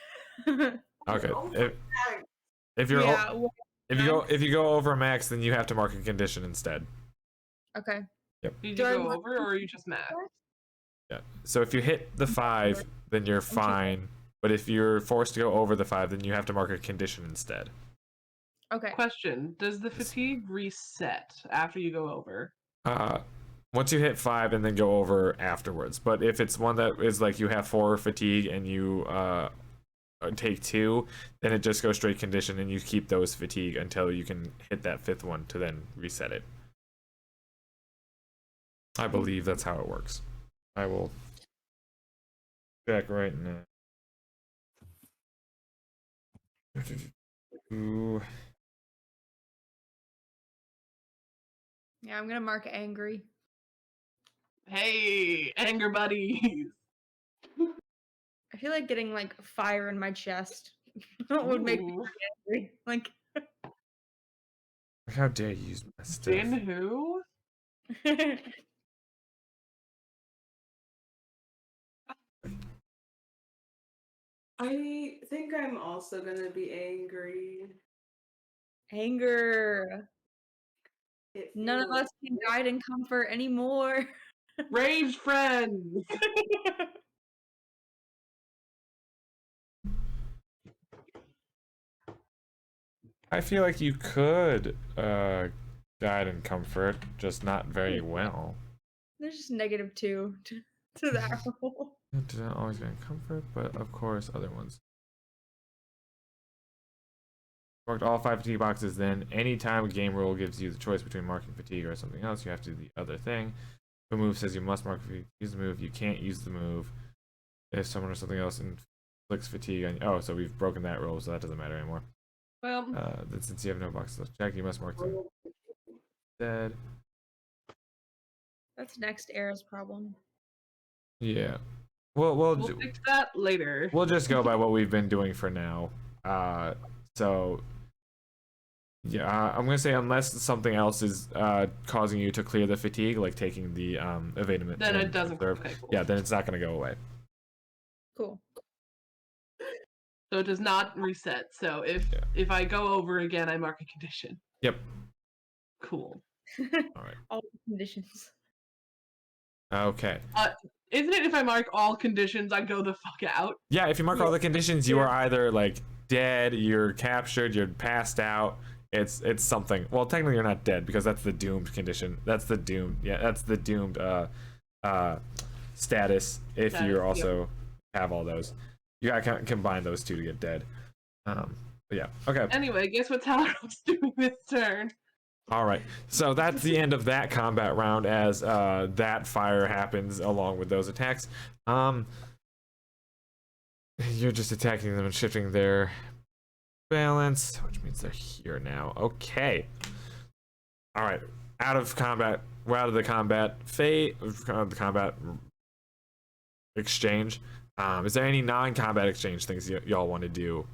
A: Okay.
D: Oh,
A: If you're
C: yeah.
A: if you go over max, then you have to mark a condition instead.
C: Okay.
A: Yep.
B: Did you
C: Do I
B: go
C: mark
B: over or are you just mad?
A: Yeah. So if you hit the 5, then you're fine. But if you're forced to go over the 5, then you have to mark a condition instead.
C: Okay.
B: Question: does the fatigue reset after you go over?
A: Once you hit 5 and then go over afterwards. But if it's one that is like you have 4 fatigue and you take 2, then it just goes straight condition and you keep those fatigue until you can hit that 5th one to then reset it. I believe that's how it works. I will check right now. Ooh.
C: Yeah, I'm gonna mark angry.
B: Hey, anger buddies.
C: I feel like getting like fire in my chest would make me
B: Ooh.
C: angry. Like
A: How dare you use my stuff?
B: Din who?
D: I think I'm also gonna be angry.
C: anger.
D: It
C: None of
D: feels
C: us can guide and comfort anymore.
B: Rage friends.
A: I feel like you could guide and comfort, just not very well.
C: There's just -2 to that roll.
A: Do not always guide and comfort, but of course other ones. Marked all 5 fatigue boxes, then anytime a game rule gives you the choice between marking fatigue or something else, you have to do the other thing. If a move says you must mark fatigue, use the move, you can't use the move. If someone or something else inflicts fatigue on you. Oh, so we've broken that rule, so that doesn't matter anymore.
B: Well,
A: Then since you have no boxes left checked, you must mark them dead.
C: That's next era's problem.
A: Yeah. We'll
B: fix that later.
A: we'll just go by what we've been doing for now. So yeah, I'm gonna say unless something else is causing you to clear the fatigue, like taking the evadement.
B: Then
A: and
B: it doesn't.
A: observe,
B: Okay, cool.
A: yeah, then it's not gonna go away.
C: Cool.
B: So it does not reset. So if I go over again, I mark a condition.
A: Yep.
B: Cool.
A: All right.
C: All the conditions.
A: Okay.
B: Isn't it if I mark all conditions, I go the fuck out?
A: Yeah, if you mark all the conditions, you are either like dead, you're captured, you're passed out. It's something. Well, technically you're not dead because that's the doomed condition. That's the doomed. Yeah, that's the doomed status. If
B: Status,
A: you're also have all those, you gotta combine those two to get dead. But yeah. Okay.
B: Anyway, guess what Talrok's doing this turn?
A: All right. So that's the end of that combat round as that fire happens along with those attacks. You're just attacking them and shifting their balance, which means they're here now. Okay. All right. Out of combat. We're out of the combat phase, the combat exchange. Is there any non-combat exchange things y'all want to do?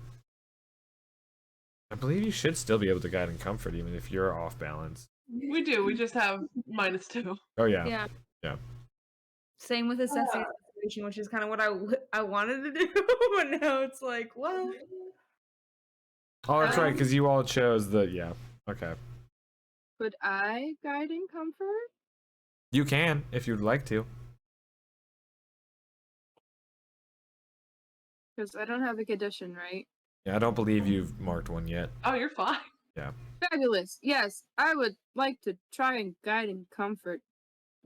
A: I believe you should still be able to guide and comfort even if you're off balance.
B: We do. We just have -2.
A: Oh yeah.
C: Yeah. Same with assessing the situation, which is kind of what I wanted to do, but now it's like, what?
A: Oh, that's right, because you all chose the Okay.
E: Could I guide and comfort?
A: You can if you'd like to.
E: Because I don't have a condition, right?
A: Yeah, I don't believe you've marked one yet.
B: Oh, you're fine.
A: Yeah.
E: Fabulous. Yes, I would like to try and guide and comfort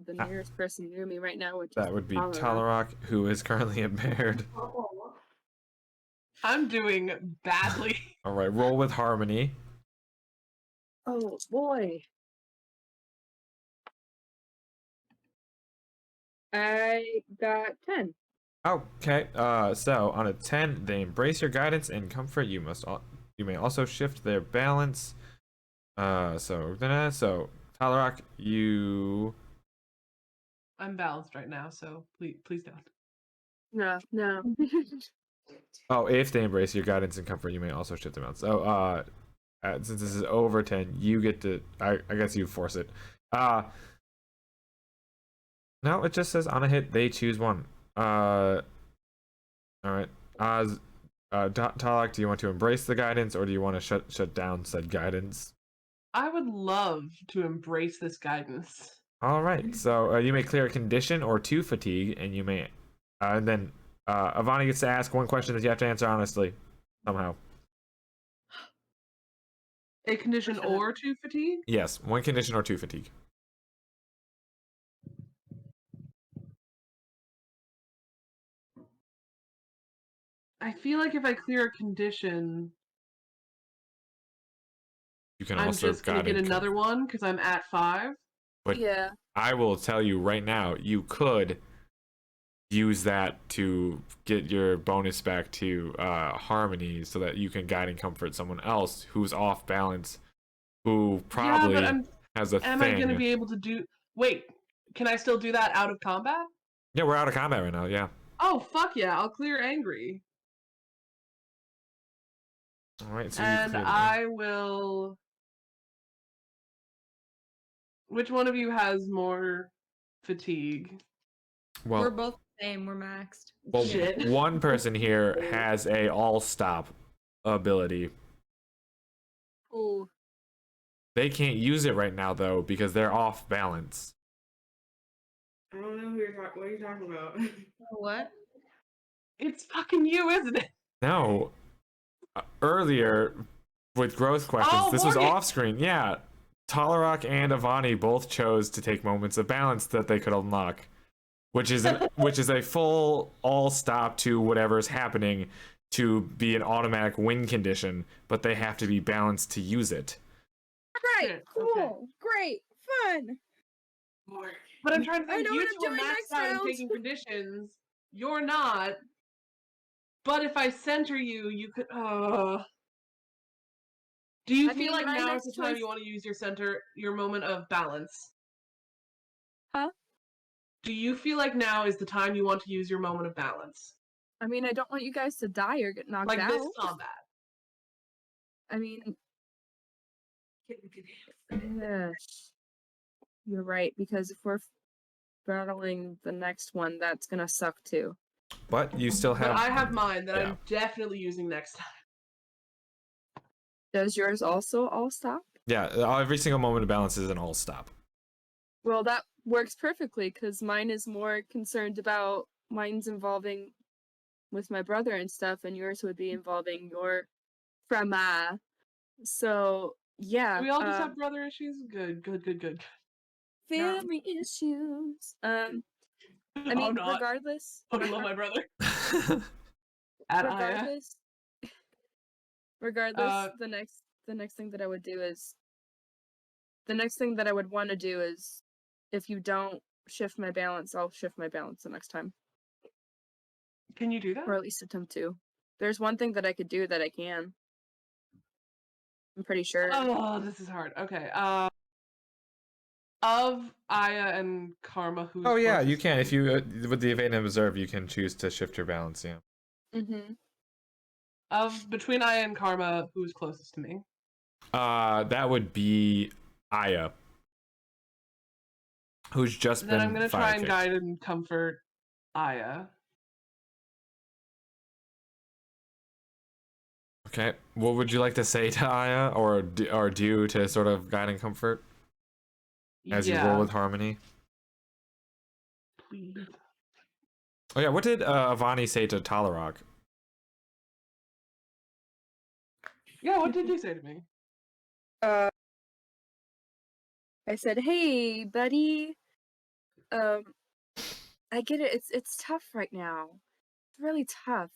E: the nearest person near me right now, which
A: That would be Talarok, who is currently impaired.
B: I'm doing badly.
A: All right, roll with harmony.
E: Oh boy. I got 10.
A: Okay. So on a 10, they embrace your guidance and comfort. You may also shift their balance. So Talarok, you.
B: I'm balanced right now, so please don't.
E: No.
A: Oh, if they embrace your guidance and comfort, you may also shift them out. So, since this is over 10, you get to. I guess you force it. No, it just says on a hit they choose one. All right. Talak, do you want to embrace the guidance or do you want to shut down said guidance?
B: I would love to embrace this guidance.
A: All right. So you may clear a condition or 2 fatigue, and you may, and then Avani gets to ask one question that you have to answer honestly, somehow.
B: A condition or 2 fatigue?
A: Yes, 1 condition or 2 fatigue.
B: I feel like if I clear a condition,
A: You can
B: I'm
A: also
B: just gonna get another one because I'm at 5.
A: But
E: yeah.
A: I will tell you right now, you could use that to get your bonus back to harmony so that you can guide and comfort someone else who's off balance, who probably has a thing.
B: Am I going to be able to do... Wait, can I still do that out of combat?
A: Yeah, we're out of combat right now, yeah.
B: Oh, fuck yeah, I'll clear angry.
A: All right, so
B: and I will... Which one of you has more fatigue?
A: Well,
C: We're both the same. We're maxed.
A: well
B: Shit.
A: one person here has a all-stop ability.
E: Ooh.
A: They can't use it right now, though, because they're off balance.
D: I don't know what are you talking about?
C: What?
B: It's fucking you, isn't it?
A: No. Earlier, with growth questions.
B: Oh,
A: This was
B: Morgan!
A: off screen. Yeah. Talarok and Avani both chose to take moments of balance that they could unlock, which is a full all stop to whatever's happening to be an automatic win condition, but they have to be balanced to use it.
E: Right,
B: Shit,
E: cool,
B: okay.
E: great, fun.
B: But I'm trying to
E: I
B: think,
E: know
B: you
E: what
B: two
E: I'm
B: are
E: doing
B: maxed
E: next
B: out and
E: round.
B: taking conditions. You're not. But if I center you, you could. Do you
E: I
B: feel
E: mean,
B: like
E: my
B: now is
E: next
B: the time
E: choice-
B: you want to use your moment of balance?
E: Huh?
B: Do you feel like now is the time you want to use your moment of balance?
E: I mean, I don't want you guys to die or get knocked
B: Like
E: out.
B: this combat.
E: I mean, yes, you're right, because if we're battling the next one, that's gonna suck too.
A: But you still have.
B: But I have mine that
A: yeah.
B: I'm definitely using next time.
E: Does yours also all stop?
A: Yeah, every single moment of balance is an all stop.
E: Well, that works perfectly because mine is more concerned about mine's involving with my brother and stuff, and yours would be involving your grandma. So yeah,
B: We all just have brother issues? Good.
E: family issues. I mean,
B: I'm not.
E: regardless,
B: I love my brother. At Aya.
E: regardless, the next thing that I would do is the next thing that I would want to do is if you don't shift my balance, I'll shift my balance the next time.
B: Can you do that?
E: Or at least attempt to. There's one thing that I could do that I can. I'm pretty sure.
B: Oh, this is hard. Okay. Of Aya and Karma, who's
A: Oh yeah,
B: closest
A: you
B: to
A: can.
B: me?
A: If you with the evade and observe, you can choose to shift your balance. Yeah.
E: Mm-hmm.
B: Of between Aya and Karma, who's closest to me?
A: That would be Aya, who's just
B: Then
A: been
B: I'm gonna
A: fire
B: try and
A: kicked.
B: guide and comfort Aya.
A: Okay. What would you like to say to Aya, or do to sort of guide and comfort as you roll with harmony?
B: Please.
A: Oh yeah. What did Avani say to Talarok?
B: Yeah, what did you say to me?
E: I said, "Hey, buddy. I get it. It's tough right now. It's really tough.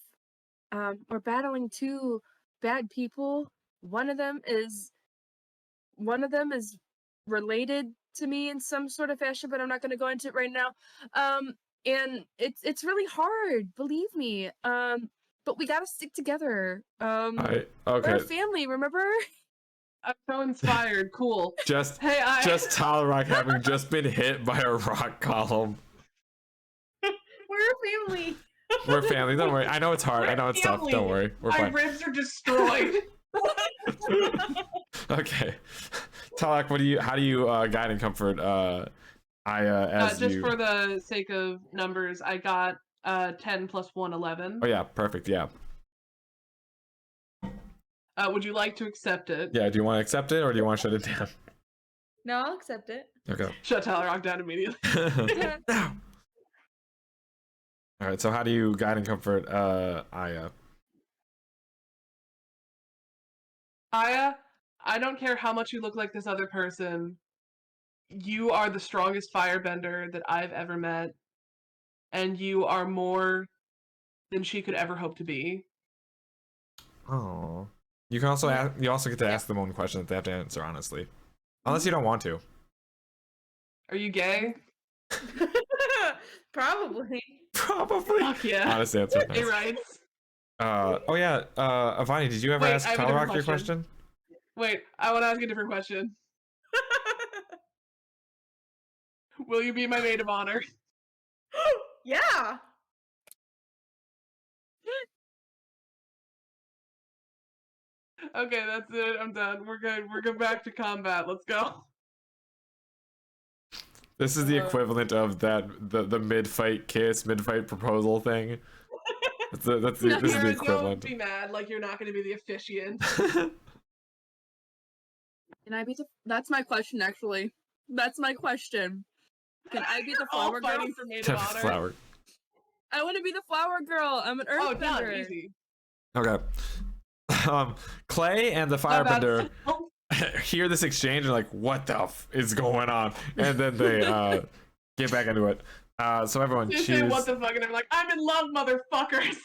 E: We're battling two bad people. One of them is related to me in some sort of fashion, but I'm not going to go into it right now. And it's really hard, believe me. But we got to stick together. We're
A: Okay.
E: a family, remember?"
B: I'm so inspired. Cool.
A: Just
B: Hey, Aya.
A: just Talarok having just been hit by a rock column.
C: We're a family.
A: We're family. Don't worry. I know it's hard. I know it's tough.
B: Family.
A: Don't worry. We're
B: My
A: fine.
B: ribs are destroyed.
A: Okay. Talarok, how do you guide and comfort Aya as
B: Just
A: you?
B: for the sake of numbers, I got 10 plus 1, 11.
A: Oh yeah, perfect. Yeah.
B: Would you like to accept it?
A: Yeah. Do you want to accept it or do you want to shut it down?
C: No, I'll accept it.
A: Okay.
B: Shut Talarok down immediately.
A: All right. So how do you guide and comfort Aya?
B: Aya, I don't care how much you look like this other person. You are the strongest firebender that I've ever met. And you are more than she could ever hope to be.
A: Oh. You can also ask, you also get to ask them one question that they have to answer honestly, unless you don't want to.
B: Are you gay?
C: Probably.
A: Probably.
B: Fuck yeah.
A: Honest answer.
B: Gay rights.
A: Oh yeah. Avani, did you ever
B: Wait,
A: ask
B: I have a different
A: Talarok your
B: question.
A: question?
B: Wait, I want to ask a different question. Will you be my maid of honor?
C: Yeah.
B: Okay, that's it. I'm done. We're good. We're good back to combat. Let's go.
A: This is the equivalent of the mid-fight kiss, mid-fight proposal thing. This is the
B: Kira,
A: equivalent.
B: don't be mad like you're not going to be the officiant.
E: Can I be the? That's my question, actually. That's my question. Can I be the
B: All
E: flower girl?
B: fighting for maid of honor.
A: Flower.
E: I want to be the flower girl. I'm an
B: Oh,
E: earthbender.
B: done. Easy.
A: Okay. Clay and the
B: My bad.
A: firebender hear this exchange and like, what the is going on? And then they get back into it. So everyone
B: You say what
A: choose.
B: the fuck, and I'm like, I'm in love, motherfuckers.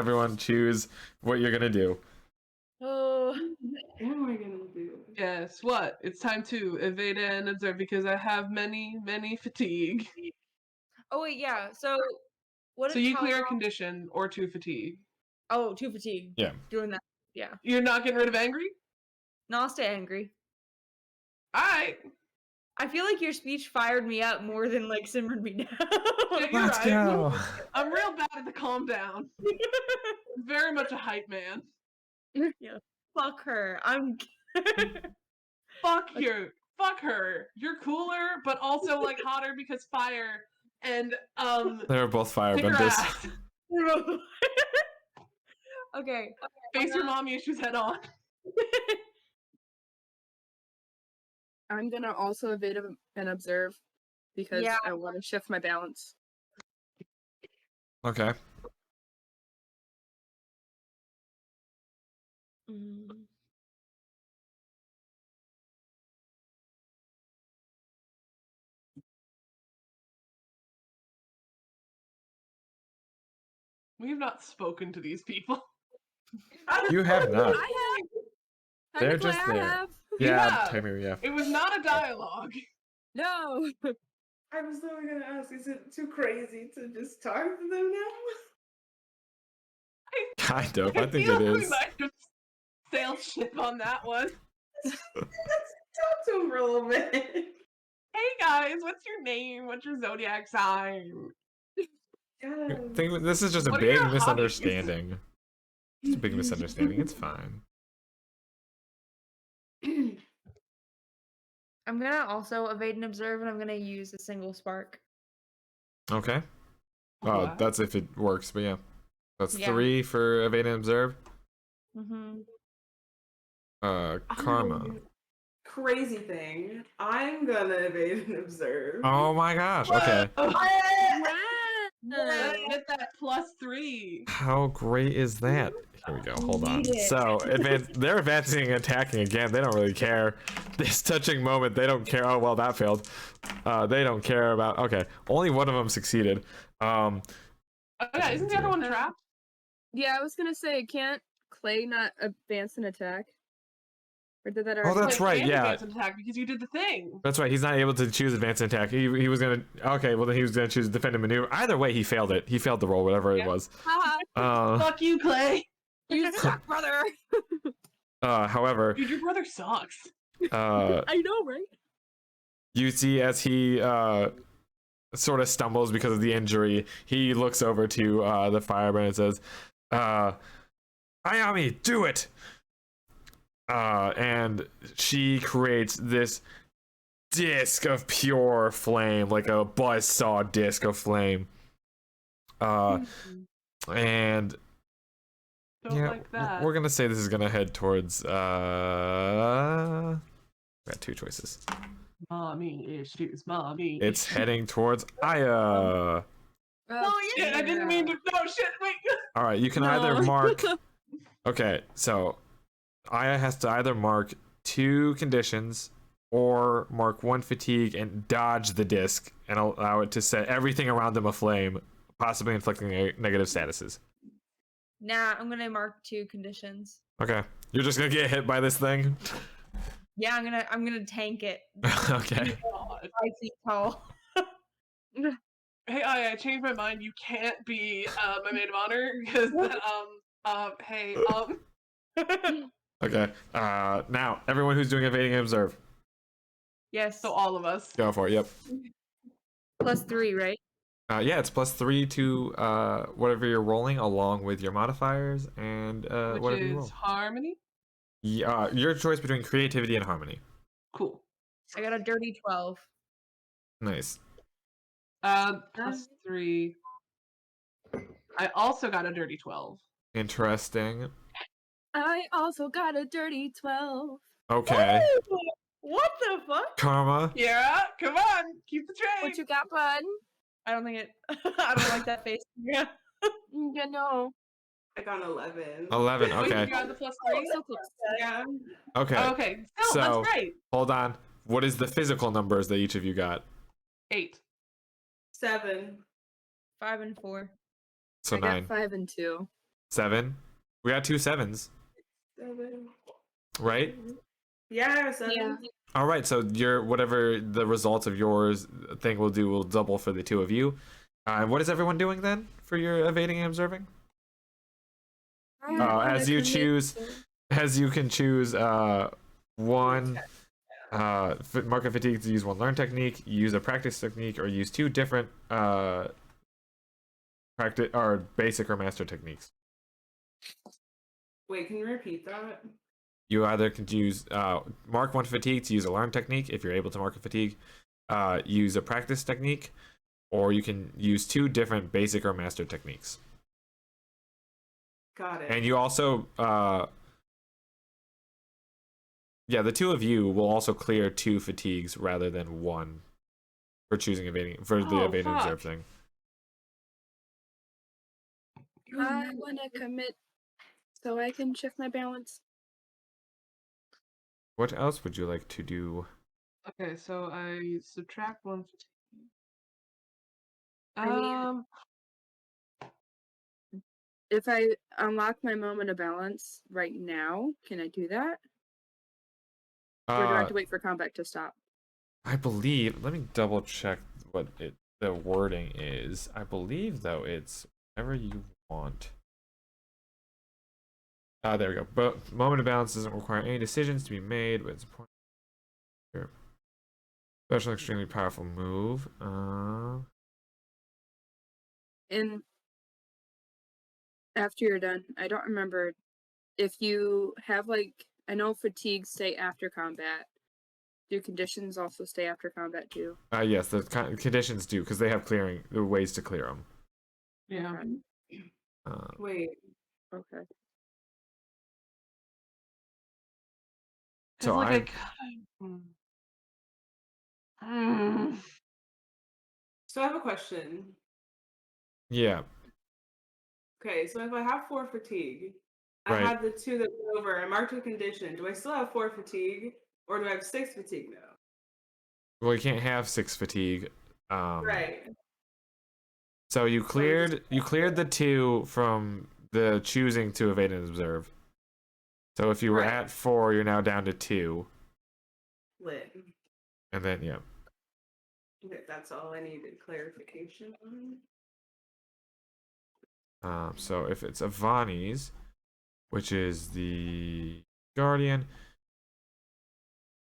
A: Everyone choose what you're gonna do.
C: Oh.
D: What am I gonna do?
B: Guess what? It's time to evade and observe because I have many fatigue.
C: Oh wait, yeah. So what?
B: So
C: did
B: you clear a
C: Talon-
B: condition or 2 fatigue.
C: Oh, 2 fatigue.
A: Yeah.
C: Doing that. Yeah.
B: You're not getting rid of angry?
C: No, I'll stay angry.
B: Alright.
C: I feel like your speech fired me up more than like simmered me down.
B: Yeah, you're
A: Let's
B: right.
A: go.
B: I'm real bad at the calm down. Very much a hype man.
C: Fuck her. I'm.
B: Fuck you. Fuck her. You're cooler, but also like hotter because fire. And
A: They were both
B: kick her
A: firebenders.
B: ass.
C: Okay.
B: Face your mommy issues head on.
E: I'm gonna also evade and observe because
C: Yeah.
E: I want to shift my balance.
A: Okay.
C: Mm.
B: We have not spoken to these people.
A: You have not.
E: I have.
A: They're
E: Technically,
A: just
E: I
A: there.
E: have.
A: Yeah,
B: Yeah.
A: technically, yeah.
B: It was not a dialogue.
E: No.
D: I was literally gonna ask, is it too crazy to just talk to them now?
A: Kind of. I think
B: feel
A: it
B: we
A: is.
B: might have sailed ship on that one.
D: Let's talk to them for a little bit.
B: Hey guys, what's your name? What's your zodiac sign?
A: I think this is just a
B: What are
A: big
B: your hobbies?
A: misunderstanding. It's a big misunderstanding. It's fine.
C: I'm gonna also evade and observe, and I'm gonna use a single spark.
A: Okay.
B: What?
A: That's if it works, but yeah. That's
C: Yeah.
A: 3 for evade and observe.
C: Mm-hmm.
A: Karma.
D: Crazy thing. I'm gonna evade and observe.
A: Oh my gosh. Okay.
B: Get that +3.
A: How great is that? Here we go. Hold on.
C: Need it.
A: So they're advancing and attacking again. They don't really care. This touching moment, they don't care. Oh well, that failed. They don't care about. Okay, only one of them succeeded.
B: Okay, isn't the other one trapped?
E: Yeah, I was gonna say, can't Clay not advance an attack? Or did that
A: Oh,
E: already?
A: that's
B: Like,
A: right,
B: and
A: yeah.
B: advance and attack because you did the thing.
A: That's right. He's not able to choose advance and attack. He was gonna. Okay, well then he was gonna choose defend and maneuver. Either way, he failed it. He failed the roll, whatever it was.
E: Haha,
B: Fuck you, Clay.
E: you suck, brother.
A: However,
B: Dude, your brother sucks.
E: I know, right?
A: you see as he sort of stumbles because of the injury, he looks over to the fireman and says, Ayami, do it! And she creates this disc of pure flame, like a buzzsaw disc of flame. And
B: Don't
A: yeah,
B: like that.
A: we're gonna say this is gonna head towards got 2 choices.
B: Mommy issues, mommy.
A: It's
B: issues.
A: heading towards Aya.
E: Oh,
B: Shit, I didn't mean to. No, shit, wait.
A: All right, you can either mark. Okay, so Aya has to either mark 2 conditions or mark 1 fatigue and dodge the disc and allow it to set everything around them aflame, possibly inflicting negative statuses.
C: Nah, I'm gonna mark 2 conditions.
A: Okay, you're just gonna get hit by this thing.
C: Yeah, I'm gonna tank it.
A: Okay.
B: God.
C: 5 feet tall.
B: Hey, I changed my mind. You can't be my maid of honor because hey,
A: Okay. Now everyone who's doing evading and observe,
C: Yes.
B: so all of us.
A: go for it. Yep.
C: +3, right?
A: Yeah, it's +3 to whatever you're rolling, along with your modifiers and
B: Which
A: whatever you
B: is
A: roll.
B: harmony.
A: Yeah, your choice between creativity and harmony.
B: Cool.
C: I got a dirty 12.
A: Nice.
B: +3. I also got a dirty 12.
A: Interesting.
E: I also got a dirty 12.
A: Okay.
C: What the fuck?
A: Karma.
B: Yeah, come on, keep the train.
E: What you got, bud?
C: I don't think it. I don't like that face. Yeah.
E: You know.
D: I got an 11.
A: 11.
B: Wait,
A: Okay.
B: you got the +3?
E: So close.
D: Yeah.
A: Okay.
B: Okay, still,
A: So
B: that's great.
A: hold on. What is the physical numbers that each of you got?
B: 8.
D: 7.
C: 5 and 4.
A: So
E: I
A: 9.
E: got 5 and 2.
A: 7. We got 2 7s,
D: 7.
A: right?
D: Yeah, I got 7.
E: Yeah.
A: All right. So your whatever the results of yours thing will do will double for the two of you. And what is everyone doing then for your evading and observing? As you choose, as you can choose one market fatigue to use one learn technique, use a practice technique, or use 2 different practice or basic or master techniques.
D: Wait, can you repeat that?
A: You either can use mark 1 fatigue to use a learn technique if you're able to mark a fatigue, use a practice technique, or you can use 2 different basic or master techniques.
D: Got it.
A: And you also yeah, the 2 of you will also clear 2 fatigues rather than 1 for choosing evading for the
B: Oh,
A: evade and
B: fuck.
A: observe thing.
E: I want to commit so I can shift my balance.
A: What else would you like to do?
B: Okay, so I subtract 1 fatigue.
E: I mean- If I unlock my moment of balance right now, can I do that? Or do I have to wait for combat to stop?
A: I believe. Let me double check what the wording is. I believe though it's whatever you want. There we go. But moment of balance doesn't require any decisions to be made, but it's important. Here. Special, extremely powerful move.
E: And after you're done, I don't remember if you have I know fatigue stay after combat. Do conditions also stay after combat too?
A: Yes, the conditions do because they have clearing the ways to clear them.
B: Yeah.
D: Wait.
E: Okay.
A: So
B: Like
D: So I have a question.
A: yeah,
D: Okay, so if I have 4 fatigue,
A: Right.
D: I have the 2 that went over, I marked a condition. Do I still have 4 fatigue, or do I have 6 fatigue now?
A: well, you can't have 6 fatigue.
D: Right.
A: So you cleared the 2 from the choosing to evade and observe. So if you were
D: Right.
A: at 4, you're now down to 2,
D: Lit.
A: and then yeah.
D: Okay, that's all I needed clarification on.
A: So if it's Avani's, which is the guardian,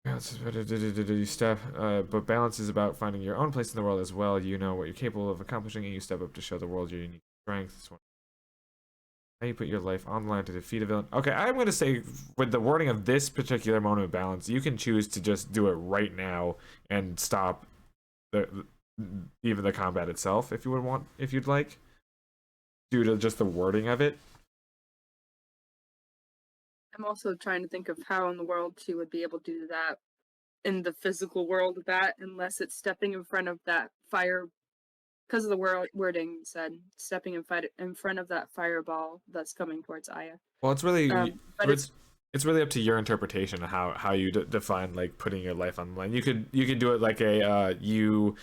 A: you step. But balance is about finding your own place in the world as well. You know what you're capable of accomplishing, and you step up to show the world your unique strengths. How you put your life on the line to defeat a villain. Okay, I'm gonna say with the wording of this particular moment of balance, you can choose to just do it right now and stop even the combat itself if you'd like, due to just the wording of it.
E: I'm also trying to think of how in the world she would be able to do that in the physical world of that, unless it's stepping in front of that fire, because of the wording said stepping in front of that fireball that's coming towards Aya.
A: Well, it's really,
E: but
A: it's really up to your interpretation of how you define like putting your life on the line. You could do it like a you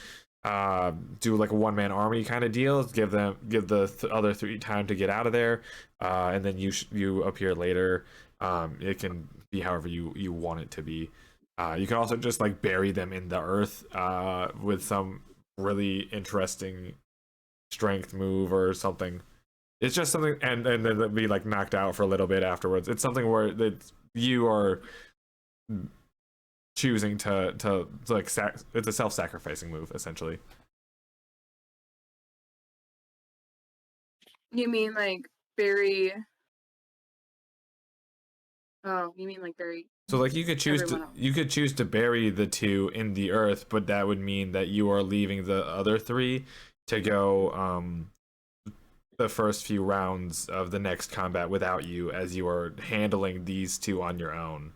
A: do like a one-man army kind of deal. Give the other 3 time to get out of there, and then you appear later. It can be however you want it to be. You can also just like bury them in the earth with some really interesting strength move or something. It's just something, and then be like knocked out for a little bit afterwards. It's something where you are choosing to like it's a self-sacrificing move essentially.
E: You mean like bury? Oh, you mean like bury?
A: So like you could choose to bury the 2 in the earth, but that would mean that you are leaving the other 3 to go the first few rounds of the next combat without you, as you are handling these 2 on your own.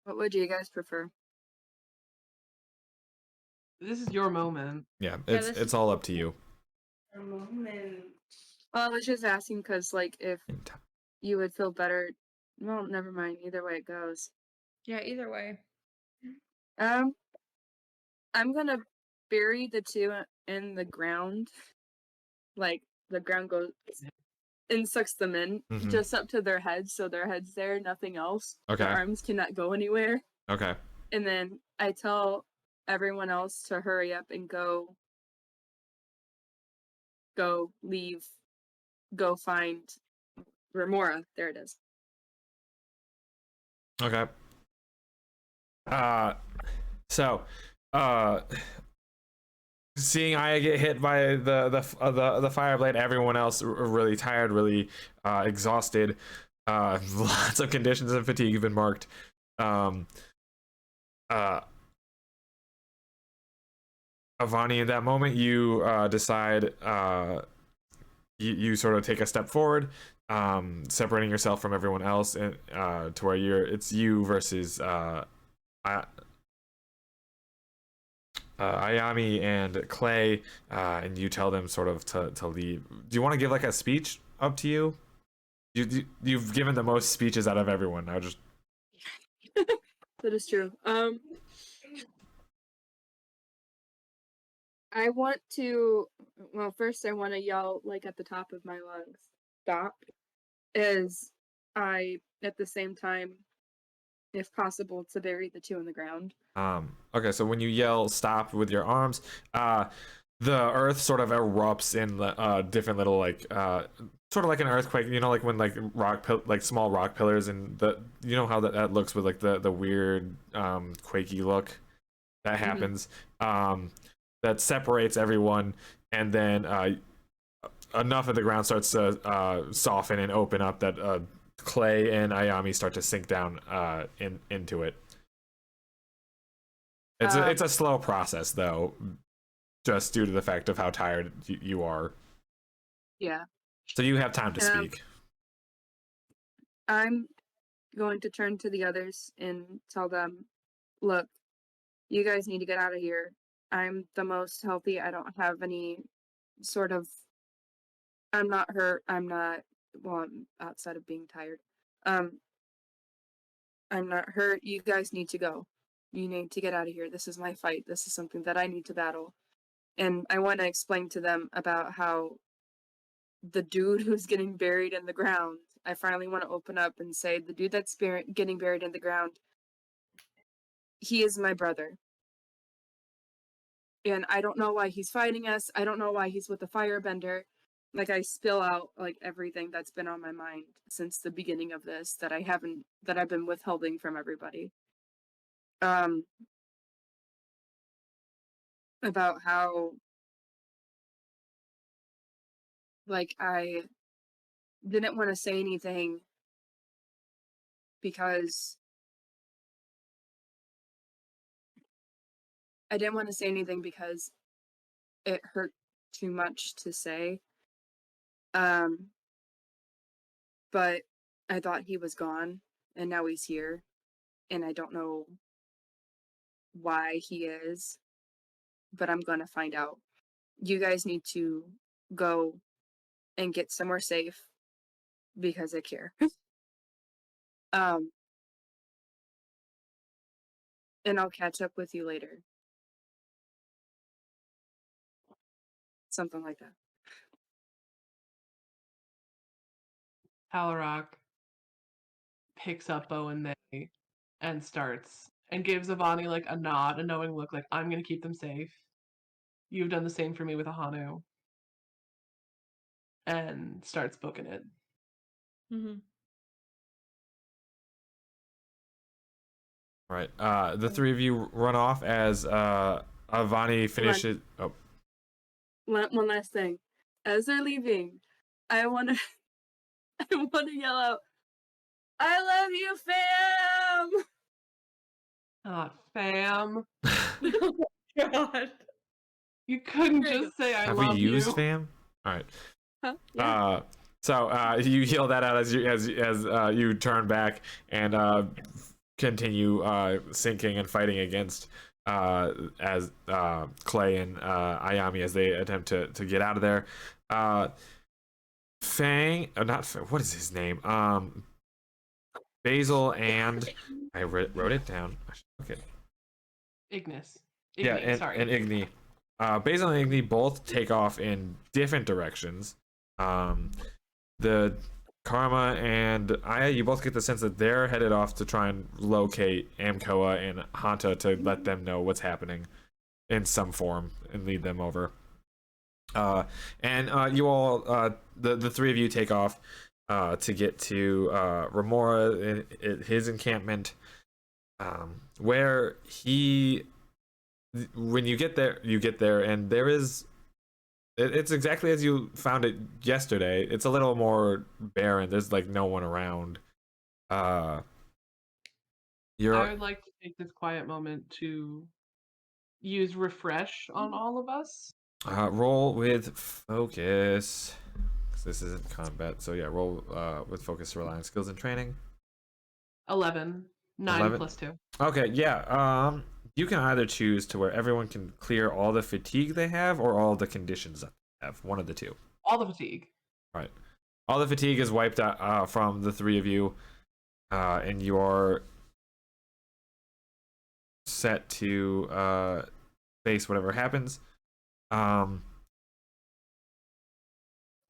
E: What would you guys prefer?
B: This is your moment.
A: Yeah, it's all up to you.
D: A moment.
E: Well, I was just asking because, like, if you would feel better. Well, never mind. Either way it goes.
C: Yeah, either way.
E: Um, I'm gonna bury the two in the ground. Like the ground goes and sucks them in,
A: Mhm.
E: just up to their heads, so their head's there, nothing else.
A: Okay.
E: Their arms cannot go anywhere.
A: Okay.
E: And then I tell everyone else to hurry up and go leave, go find Remorah. There it is.
A: Okay. So, seeing Aya get hit by the fire blade, everyone else really tired, really exhausted. Lots of conditions and fatigue have been marked. Avani, in that moment, you decide you sort of take a step forward, separating yourself from everyone else, and to where it's you versus Ayami and Clay, and you tell them sort of to leave. Do you want to give like a speech? Up to you. You've given the most speeches out of everyone. Now just
E: That is true. I want to. Well, first I want to yell like at the top of my lungs. Stop. As I, at the same time, if possible, to bury the two in the ground.
A: Okay, so when you yell stop with your arms, the earth sort of erupts in different little like sort of like an earthquake, you know, like when like like small rock pillars, and you know how that looks with like the weird quakey look that happens. That separates everyone, and then enough of the ground starts to soften and open up that Clay and Ayami start to sink down into it. It's a slow process though, just due to the fact of how tired you are.
E: Yeah.
A: So you have time to speak.
E: I'm going to turn to the others and tell them, look, you guys need to get out of here. I'm the most healthy. I don't have any sort of. I'm not hurt. I'm not. Well, I'm outside of being tired. I'm not hurt. You guys need to go. You need to get out of here. This is my fight. This is something that I need to battle. And I want to explain to them about how the dude who's getting buried in the ground, I finally want to open up and say, the dude that's getting buried in the ground, he is my brother. And I don't know why he's fighting us. I don't know why he's with the firebender. Like, I spill out like everything that's been on my mind since the beginning of this that I've been withholding from everybody. About how like I didn't want to say anything because it hurt too much to say. But I thought he was gone, and now he's here, and I don't know why he is, but I'm gonna find out. You guys need to go and get somewhere safe because I care. And I'll catch up with you later. Something like that.
B: Halrock picks up Bo and they and starts and gives Avani like a nod, a knowing look, like I'm gonna keep them safe. You've done the same for me with Ahanu. And starts booking it.
A: Right. The three of you run off as Avani finishes. Oh.
E: One last thing. As they're leaving, I wanna yell out, I love you, fam!
B: Fam.
C: Oh my god.
B: You couldn't just say I
A: Have
B: love
A: we used
B: you.
A: fam? All right.
E: Huh? Yeah.
A: So you yell that out as you turn back and continue sinking and fighting against as Clay and Ayami as they attempt to get out of there. Fang, not Fang, what is his name? Basil and I wrote it down. Okay.
B: Ignis.
A: Yeah,
B: Igni, sorry.
A: and Igni. Basil and Igni both take off in different directions. The Karma and Aya, you both get the sense that they're headed off to try and locate Amkoa and Hanta to let them know what's happening in some form and lead them over. You all, the three of you take off to get to Remorah, his encampment, where when you get there, and there is, it's exactly as you found it yesterday. It's a little more barren. There's like no one around.
B: I would like to take this quiet moment to use refresh on all of us.
A: Roll with focus. 'Cause this isn't combat, so yeah, roll with focus to rely on skills and training.
B: 11. 9
A: 11?
B: plus 2.
A: Okay, yeah. You can either choose to where everyone can clear all the fatigue they have or all the conditions that they have. One of the two.
B: All the fatigue.
A: Right. All the fatigue is wiped out from the three of you, and you are set to face whatever happens.
B: So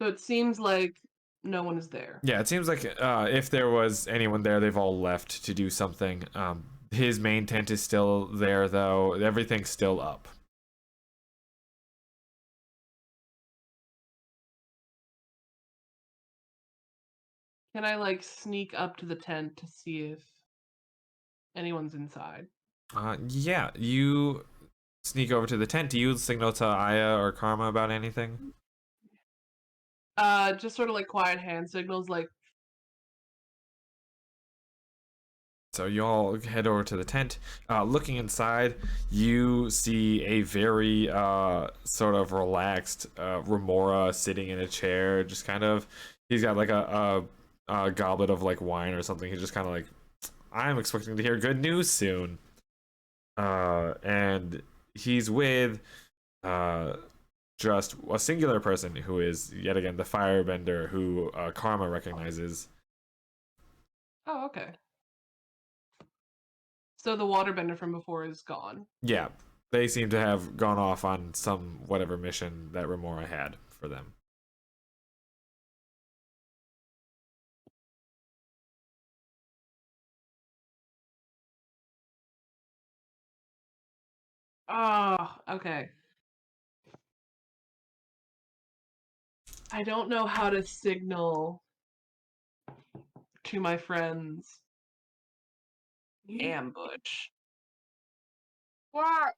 B: it seems like no one is there.
A: Yeah, it seems like if there was anyone there, they've all left to do something. His main tent is still there, though. Everything's still up.
B: Can I like sneak up to the tent to see if anyone's inside?
A: Yeah, you sneak over to the tent. Do you signal to Aya or Karma about anything?
B: Just sort of like quiet hand signals, like.
A: So you all head over to the tent. Looking inside, you see a very sort of relaxed Remorah sitting in a chair, just kind of. He's got like a goblet of like wine or something. He's just kind of like, I'm expecting to hear good news soon. And he's with just a singular person who is yet again the firebender who Karma recognizes.
B: Oh, okay. So the waterbender from before is gone.
A: Yeah, they seem to have gone off on some whatever mission that Remorah had for them.
B: Oh, okay. I don't know how to signal to my friends ambush.
E: What?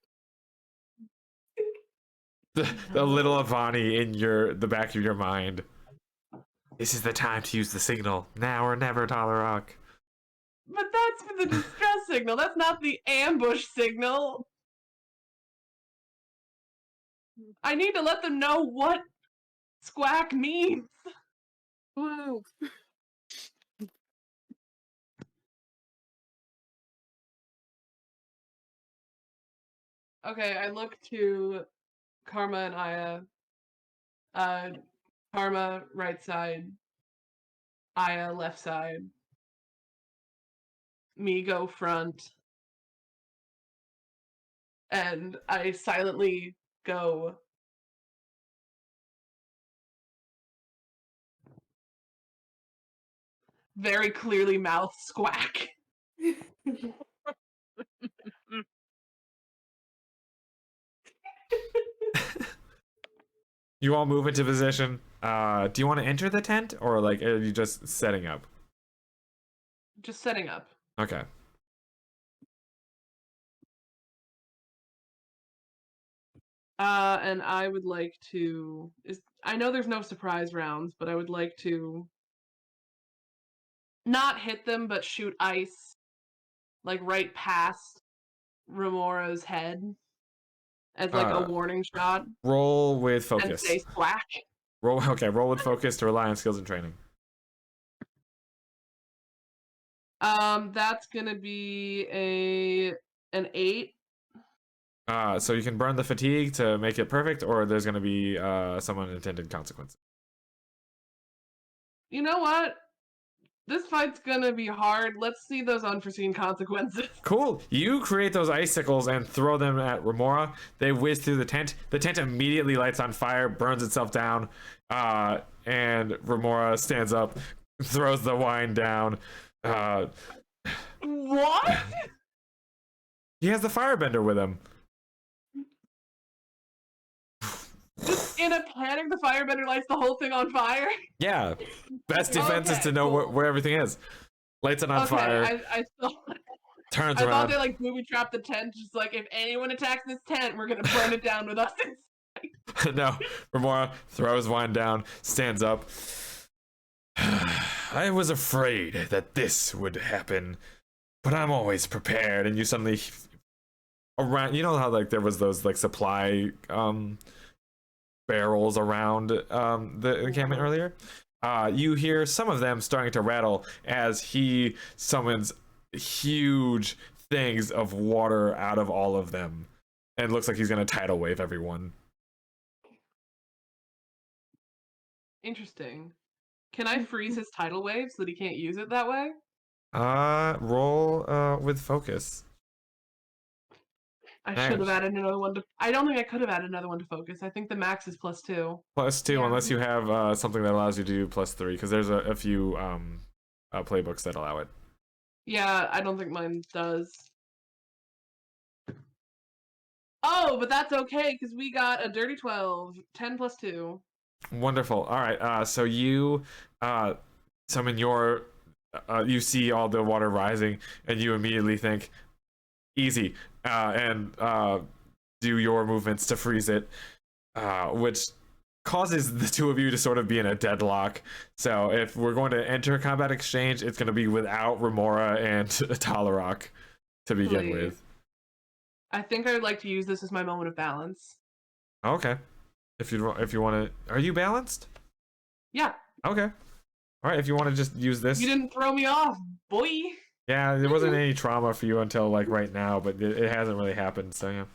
A: The little Avani in the back of your mind. This is the time to use the signal. Now or never, Tolerok.
B: But that's for the distress signal. That's not the ambush signal. I need to let them know what squack means.
E: Woo.
B: Okay, I look to Karma and Aya. Karma, right side. Aya, left side. Me go front. And I silently go. Very clearly mouth squack.
A: You all move into position. Do you want to enter the tent or like are you just setting up?
B: Just setting up.
A: Okay.
B: And I would like to. I know there's no surprise rounds, but I would like to not hit them, but shoot ice, like right past Remorah's head, as like a warning shot,
A: Roll with
B: and
A: focus.
B: say splash.
A: Roll with focus to rely on skills and training.
B: That's gonna be an 8.
A: So you can burn the fatigue to make it perfect, or there's gonna be some unintended consequences.
B: you know what? This fight's gonna be hard. Let's see those unforeseen consequences.
A: Cool. You create those icicles and throw them at Remorah. They whiz through the tent. The tent immediately lights on fire, burns itself down, and Remorah stands up, throws the wine down.
B: What?
A: He has the firebender with him.
B: Just in a panic, the firebender lights the whole thing on fire.
A: Yeah. Best defense is
B: Okay,
A: to know
B: cool.
A: where everything is. Lights it on fire.
B: I thought
A: Turns
B: I thought
A: around.
B: they like booby trapped the tent. Just like if anyone attacks this tent, we're gonna burn it down with us.
A: No. Remorah throws wine down, stands up. I was afraid that this would happen, but I'm always prepared. And you suddenly around, you know how like there was those like supply barrels around the encampment earlier? You hear some of them starting to rattle as he summons huge things of water out of all of them, and it looks like he's gonna tidal wave everyone.
B: Interesting. Can I freeze his tidal wave so that he can't use it that way?
A: Roll with focus.
B: I
A: Nice.
B: should have added another one to. I don't think I could have added another one to focus. I think the max is +2.
A: +2,
C: Yeah.
A: unless you have something that allows you to do +3, because there's a few playbooks that allow it.
B: Yeah, I don't think mine does. Oh, but that's okay because we got a dirty 12, 10 +2.
A: Wonderful. All right. So you summon your. You see all the water rising, and you immediately think, "Easy," and do your movements to freeze it, which causes the two of you to sort of be in a deadlock. So if we're going to enter a combat exchange, it's going to be without Remorah and Talarok to begin
B: Please.
A: with.
B: I think I would like to use this as my moment of balance.
A: Okay. If you want to, are you balanced?
B: Yeah,
A: Okay. All right. If you want to just use this.
B: you didn't throw me off, boy.
A: Yeah, there wasn't any trauma for you until like right now, but it hasn't really happened. So yeah.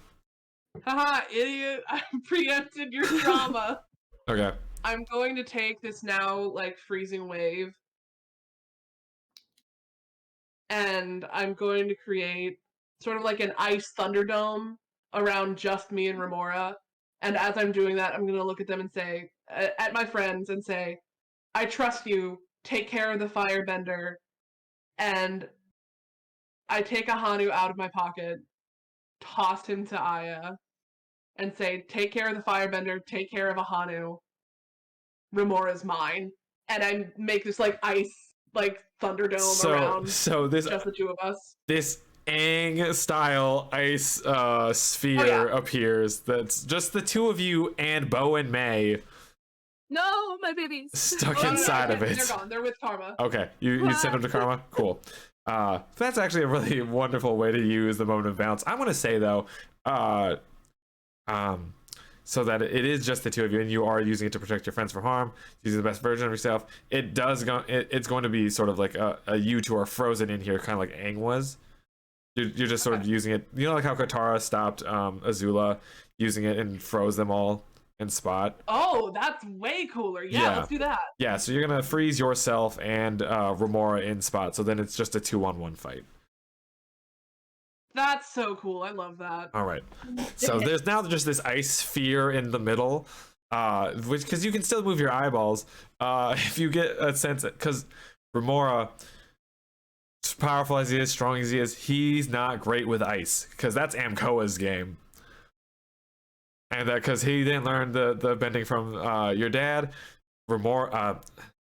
B: Haha, idiot! I preempted your trauma.
A: Okay.
B: I'm going to take this now like freezing wave, and I'm going to create sort of like an ice thunderdome around just me and Remorah. And as I'm doing that, I'm going to look at them and say, at my friends, and say, I trust you. Take care of the firebender. And I take a Hanu out of my pocket, toss him to Aya, and say, take care of the firebender, take care of a Hanu. Remorah's mine. And I make this like ice, like thunderdome around
A: So this
B: just the two of us.
A: this Aang style ice sphere appears. That's just the two of you and Bo and May
E: No, my babies.
A: stuck
B: Oh, no,
A: inside of
B: they're
A: it.
B: gone. They're with Karma.
A: Okay, you send them to Karma. Cool. That's actually a really wonderful way to use the moment of balance. I want to say though, so that it is just the two of you, and you are using it to protect your friends from harm, using the best version of yourself. It does go. It's going to be sort of like a you two are frozen in here, kind of like Aang was. You're just sort of using it. You know, like how Katara stopped Azula using it and froze them all in spot.
B: Oh, that's way cooler. Yeah, let's do that.
A: Yeah, so you're gonna freeze yourself and Remorah in spot. So then it's just a 2-on-1 fight.
B: That's so cool. I love that.
A: All right. So there's now just this ice sphere in the middle, which because you can still move your eyeballs. If you get a sense, because Remorah, as powerful as he is, strong as he is, he's not great with ice because that's Amkoa's game. And that because he didn't learn the bending from your dad, Amkoa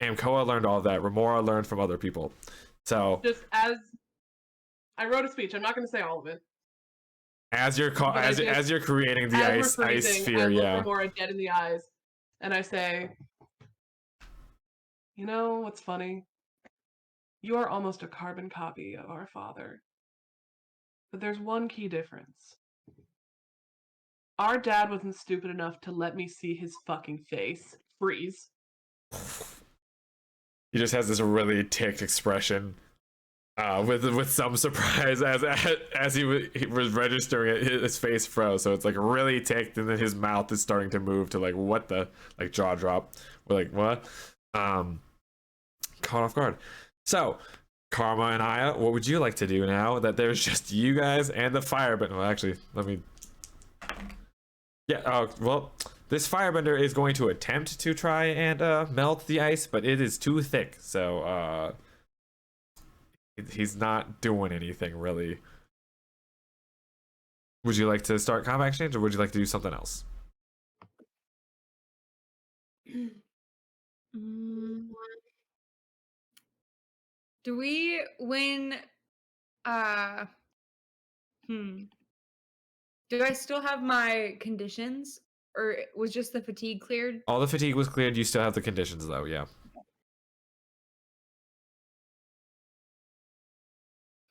A: learned all of that. Remorah learned from other people. So
B: Just as I wrote a speech, I'm not going to say all of it.
A: as you're
B: But I just-
A: as you're creating the
B: As we're
A: ice
B: freezing,
A: sphere,
B: I look
A: yeah.
B: Remorah dead in the eyes, and I say, "You know what's funny? You are almost a carbon copy of our father. But there's one key difference. Our dad wasn't stupid enough to let me see his fucking face. Freeze."
A: He just has this really ticked expression, with some surprise as he was registering it. His face froze, so it's like really ticked, and then his mouth is starting to move to like what the like jaw drop. We're like what? caught off guard. So, Karma and Aya, what would you like to do now that there's just you guys and the firebender? Well, actually, let me. Yeah. Oh, well, this firebender is going to attempt to try and melt the ice, but it is too thick, so he's not doing anything really. Would you like to start combat exchange, or would you like to do something else?
C: Mm. Do we win? Do I still have my conditions, or was just the fatigue cleared?
A: All the fatigue was cleared. You still have the conditions, though. Yeah.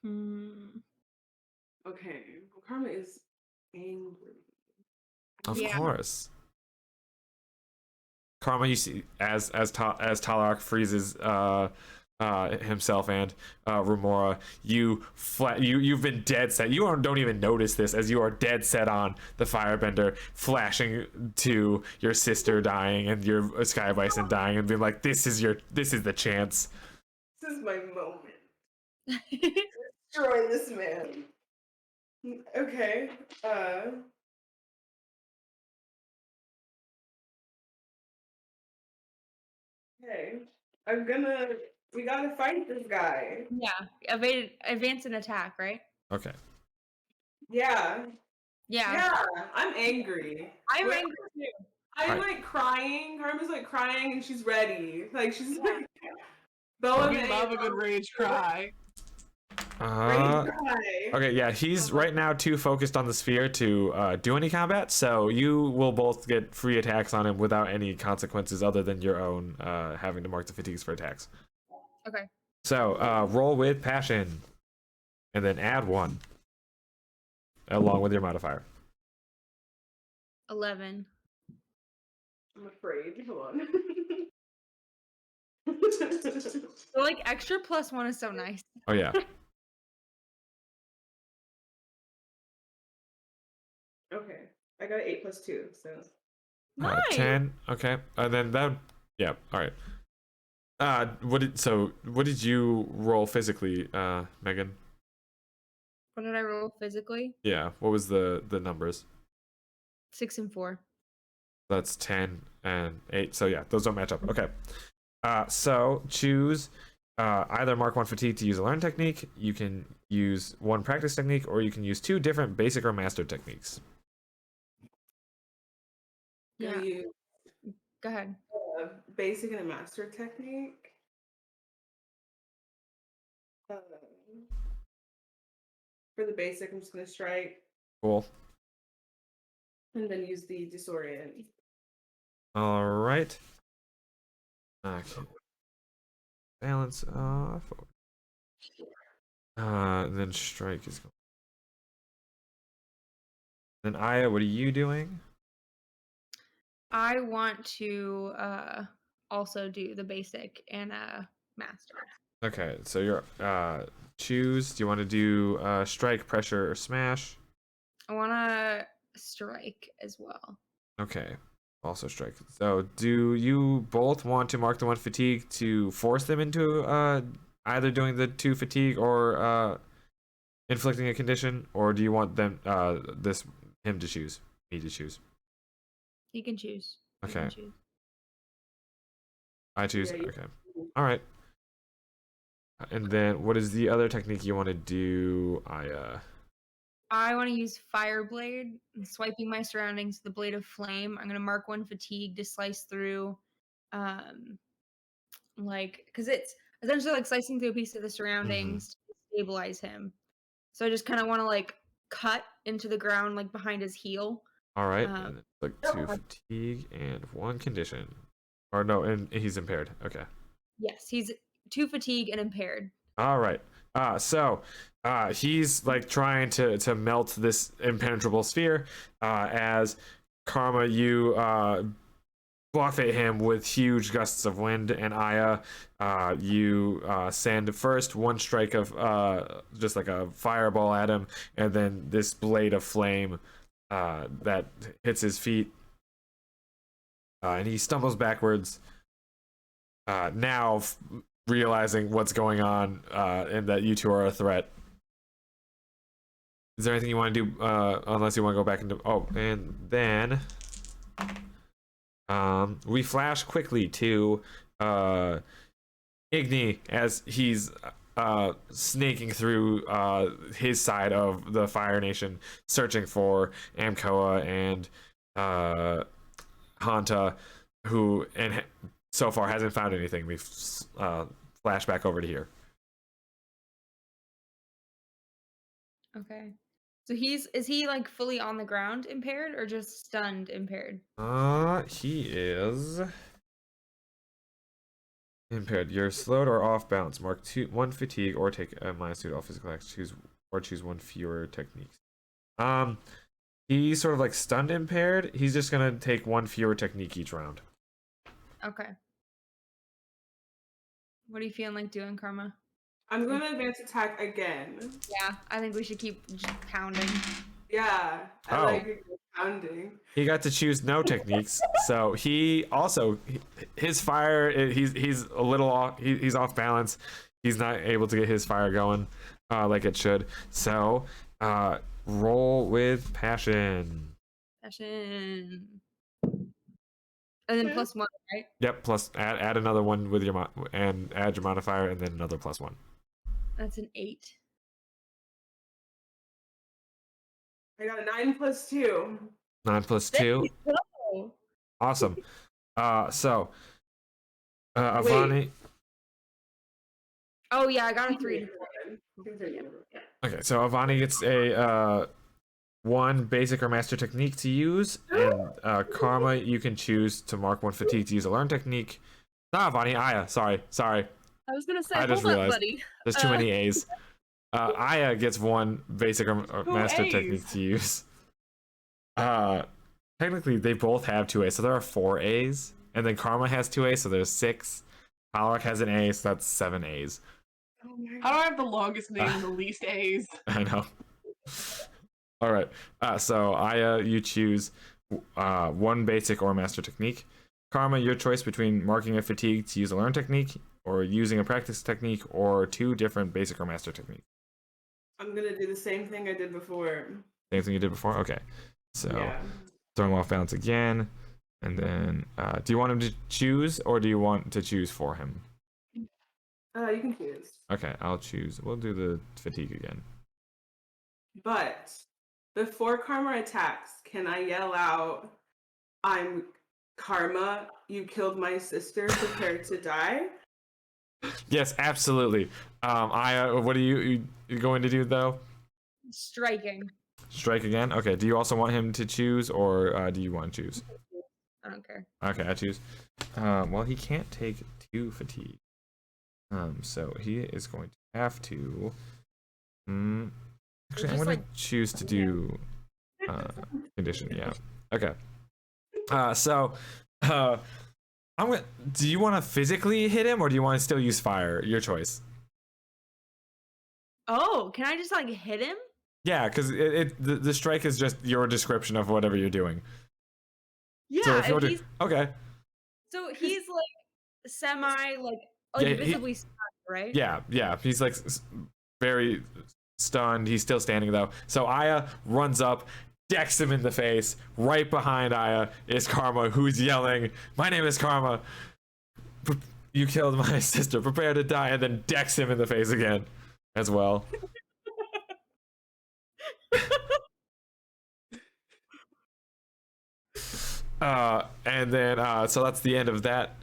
C: Hmm.
D: Okay. Well, Karma is angry.
A: Of
C: Yeah.
A: course. Karma, you see, as Talark freezes himself and Remorah, you've been dead set. You don't even notice this, as you are dead set on the firebender, flashing to your sister dying and your Sky Bison dying, and being like, this is the chance.
D: This is my moment. Destroy this man. Okay. Okay. We gotta fight this guy.
C: Yeah, advance and attack, right?
A: Okay.
D: Yeah.
C: Yeah.
D: Yeah. I'm angry.
C: I'm
D: What-
C: angry too.
D: I'm
A: Alright.
D: like crying. Karma's like crying and she's ready. Like she's like
B: We love a good rage cry.
A: Okay, yeah, he's right now too focused on the sphere to do any combat, so you will both get free attacks on him without any consequences other than your own having to mark the fatigues for attacks.
C: Okay.
A: So roll with passion, and then add 1 along with your modifier.
C: 11.
D: I'm afraid. Hold on.
C: So like extra +1 is so nice.
A: Oh yeah.
D: Okay. I got an 8 + 2, so
C: Nice.
A: 10. Okay, and then that. Yeah. All right. What did you roll physically, Megan?
C: What did I roll physically?
A: Yeah. What was the numbers?
C: 6 and 4.
A: That's 10 and 8. So yeah, those don't match up. Okay. So choose either mark 1 fatigue to use a learn technique. You can use 1 practice technique, or you can use 2 different basic or master techniques.
C: Yeah.
D: gonna use
C: Go ahead.
D: a basic and a master technique. For the basic, I'm just gonna strike
A: Cool.
D: and then use the disorient.
A: All right. Okay. Balance off. Then strike is going. Then Aya, what are you doing?
C: I want to also do the basic and master.
A: Okay, so you're choose. Do you want to do strike, pressure, or smash?
C: I want to strike as well.
A: Okay, also strike. So do you both want to mark the 1 fatigue to force them into either doing the 2 fatigue or inflicting a condition, or do you want them him to choose, me to choose?
C: You can choose. You
A: Okay.
C: can choose.
A: I choose.
D: Yeah, you-
A: Okay. All right. And then what is the other technique you want to do, Aya?
C: I want to use Fire Blade, swiping my surroundings with the blade of flame. I'm going to mark 1 fatigue to slice through, because it's essentially like slicing through a piece of the surroundings to stabilize him. So I just kind of want to like cut into the ground, like behind his heel.
A: All right.
C: Um,
A: And then like 2 fatigue and 1 condition. Or no, and he's impaired. Okay.
C: Yes, he's 2 fatigue and impaired.
A: All right. So he's like trying to melt this impenetrable sphere. As Karma, you buffet him with huge gusts of wind, and Aya, you send first 1 strike of just like a fireball at him, and then this blade of flame that hits his feet, and he stumbles backwards. Now realizing what's going on and that you two are a threat. Is there anything you want to do unless you want to go back into... Oh, and then we flash quickly to Igni as he's snaking through his side of the Fire Nation, searching for Amkoa and Hanta, who so far hasn't found anything. We've flashed back over to here.
C: Okay. So is he like fully on the ground impaired or just stunned impaired?
A: He is impaired. You're slowed or off balance. Mark 1 fatigue or take a -2 all physical acts. Choose one fewer techniques. He's sort of like stunned impaired. He's just gonna take one fewer technique each round.
C: Okay. What are you feeling like doing, Karma?
D: I'm going to advance attack again.
C: Yeah, I think we should keep just pounding.
D: Yeah, I
A: Oh.
D: like pounding.
A: He got to choose no techniques, so he also his fire. He's a little off. He's off balance. He's not able to get his fire going like it should. So roll with passion.
C: Passion. And then +1, right?
A: Yep. Plus add another one with your and add your modifier, and then another +1.
C: That's an 8.
D: I got a 9 + 2.
A: 9 + 2.
C: Oh.
A: Awesome. So Avani.
C: Oh yeah, I got a 3.
A: Okay, so Avani gets a 1 basic or master technique to use, and Karma, you can choose to mark 1 fatigue to use a learn technique. Not Avani, Aya. Sorry.
E: I was gonna say,
A: I just
E: hold up,
A: realized.
E: buddy.
A: There's too many A's. Aya gets 1 basic or master
B: A's?
A: technique to use. Technically, they both have 2 A's, so there are 4 A's, and then Karma has 2 A's, so there's 6. Alok has an A, so that's 7 A's.
B: How do I have the longest name and the least A's?
A: I know. All right. So Aya, you choose 1 basic or master technique. Karma, your choice between marking a fatigue to use a learn technique, or using a practice technique, or 2 different basic or master techniques.
D: I'm going to do the same thing I did before.
A: Same thing you did before. Okay. So
D: Yeah.
A: throwing him off balance again, and then do you want him to choose, or do you want to choose for him?
D: You can choose.
A: Okay, I'll choose. We'll do the fatigue again.
D: But before Karma attacks, can I yell out, "I'm Karma, you killed my sister, prepare to die"?
A: Yes, absolutely. Aya, what are you going to do though?
C: Striking.
A: Strike again? Okay, do you also want him to choose, or do you want to choose?
C: I don't care.
A: Okay, I choose. Well, he can't take 2 fatigue. So he is going to have to... actually, I'm
C: just,
A: going to choose to do condition, yeah. Okay. I'm gonna... Do you want to physically hit him, or do you want to still use fire? Your choice.
C: Oh, can I just like hit him?
A: Yeah, because the strike is just your description of whatever you're doing.
C: Yeah,
A: So if you
C: if
A: want
C: he's
A: to... Okay.
C: so he's like semi like
A: Yeah,
C: visibly stunned, right?
A: Yeah. He's like very stunned. He's still standing though. So Aya runs up, decks him in the face. Right behind Aya is Karma, who's yelling, "My name is Karma. You killed my sister. Prepare to die," and then decks him in the face again as well. And then so that's the end of that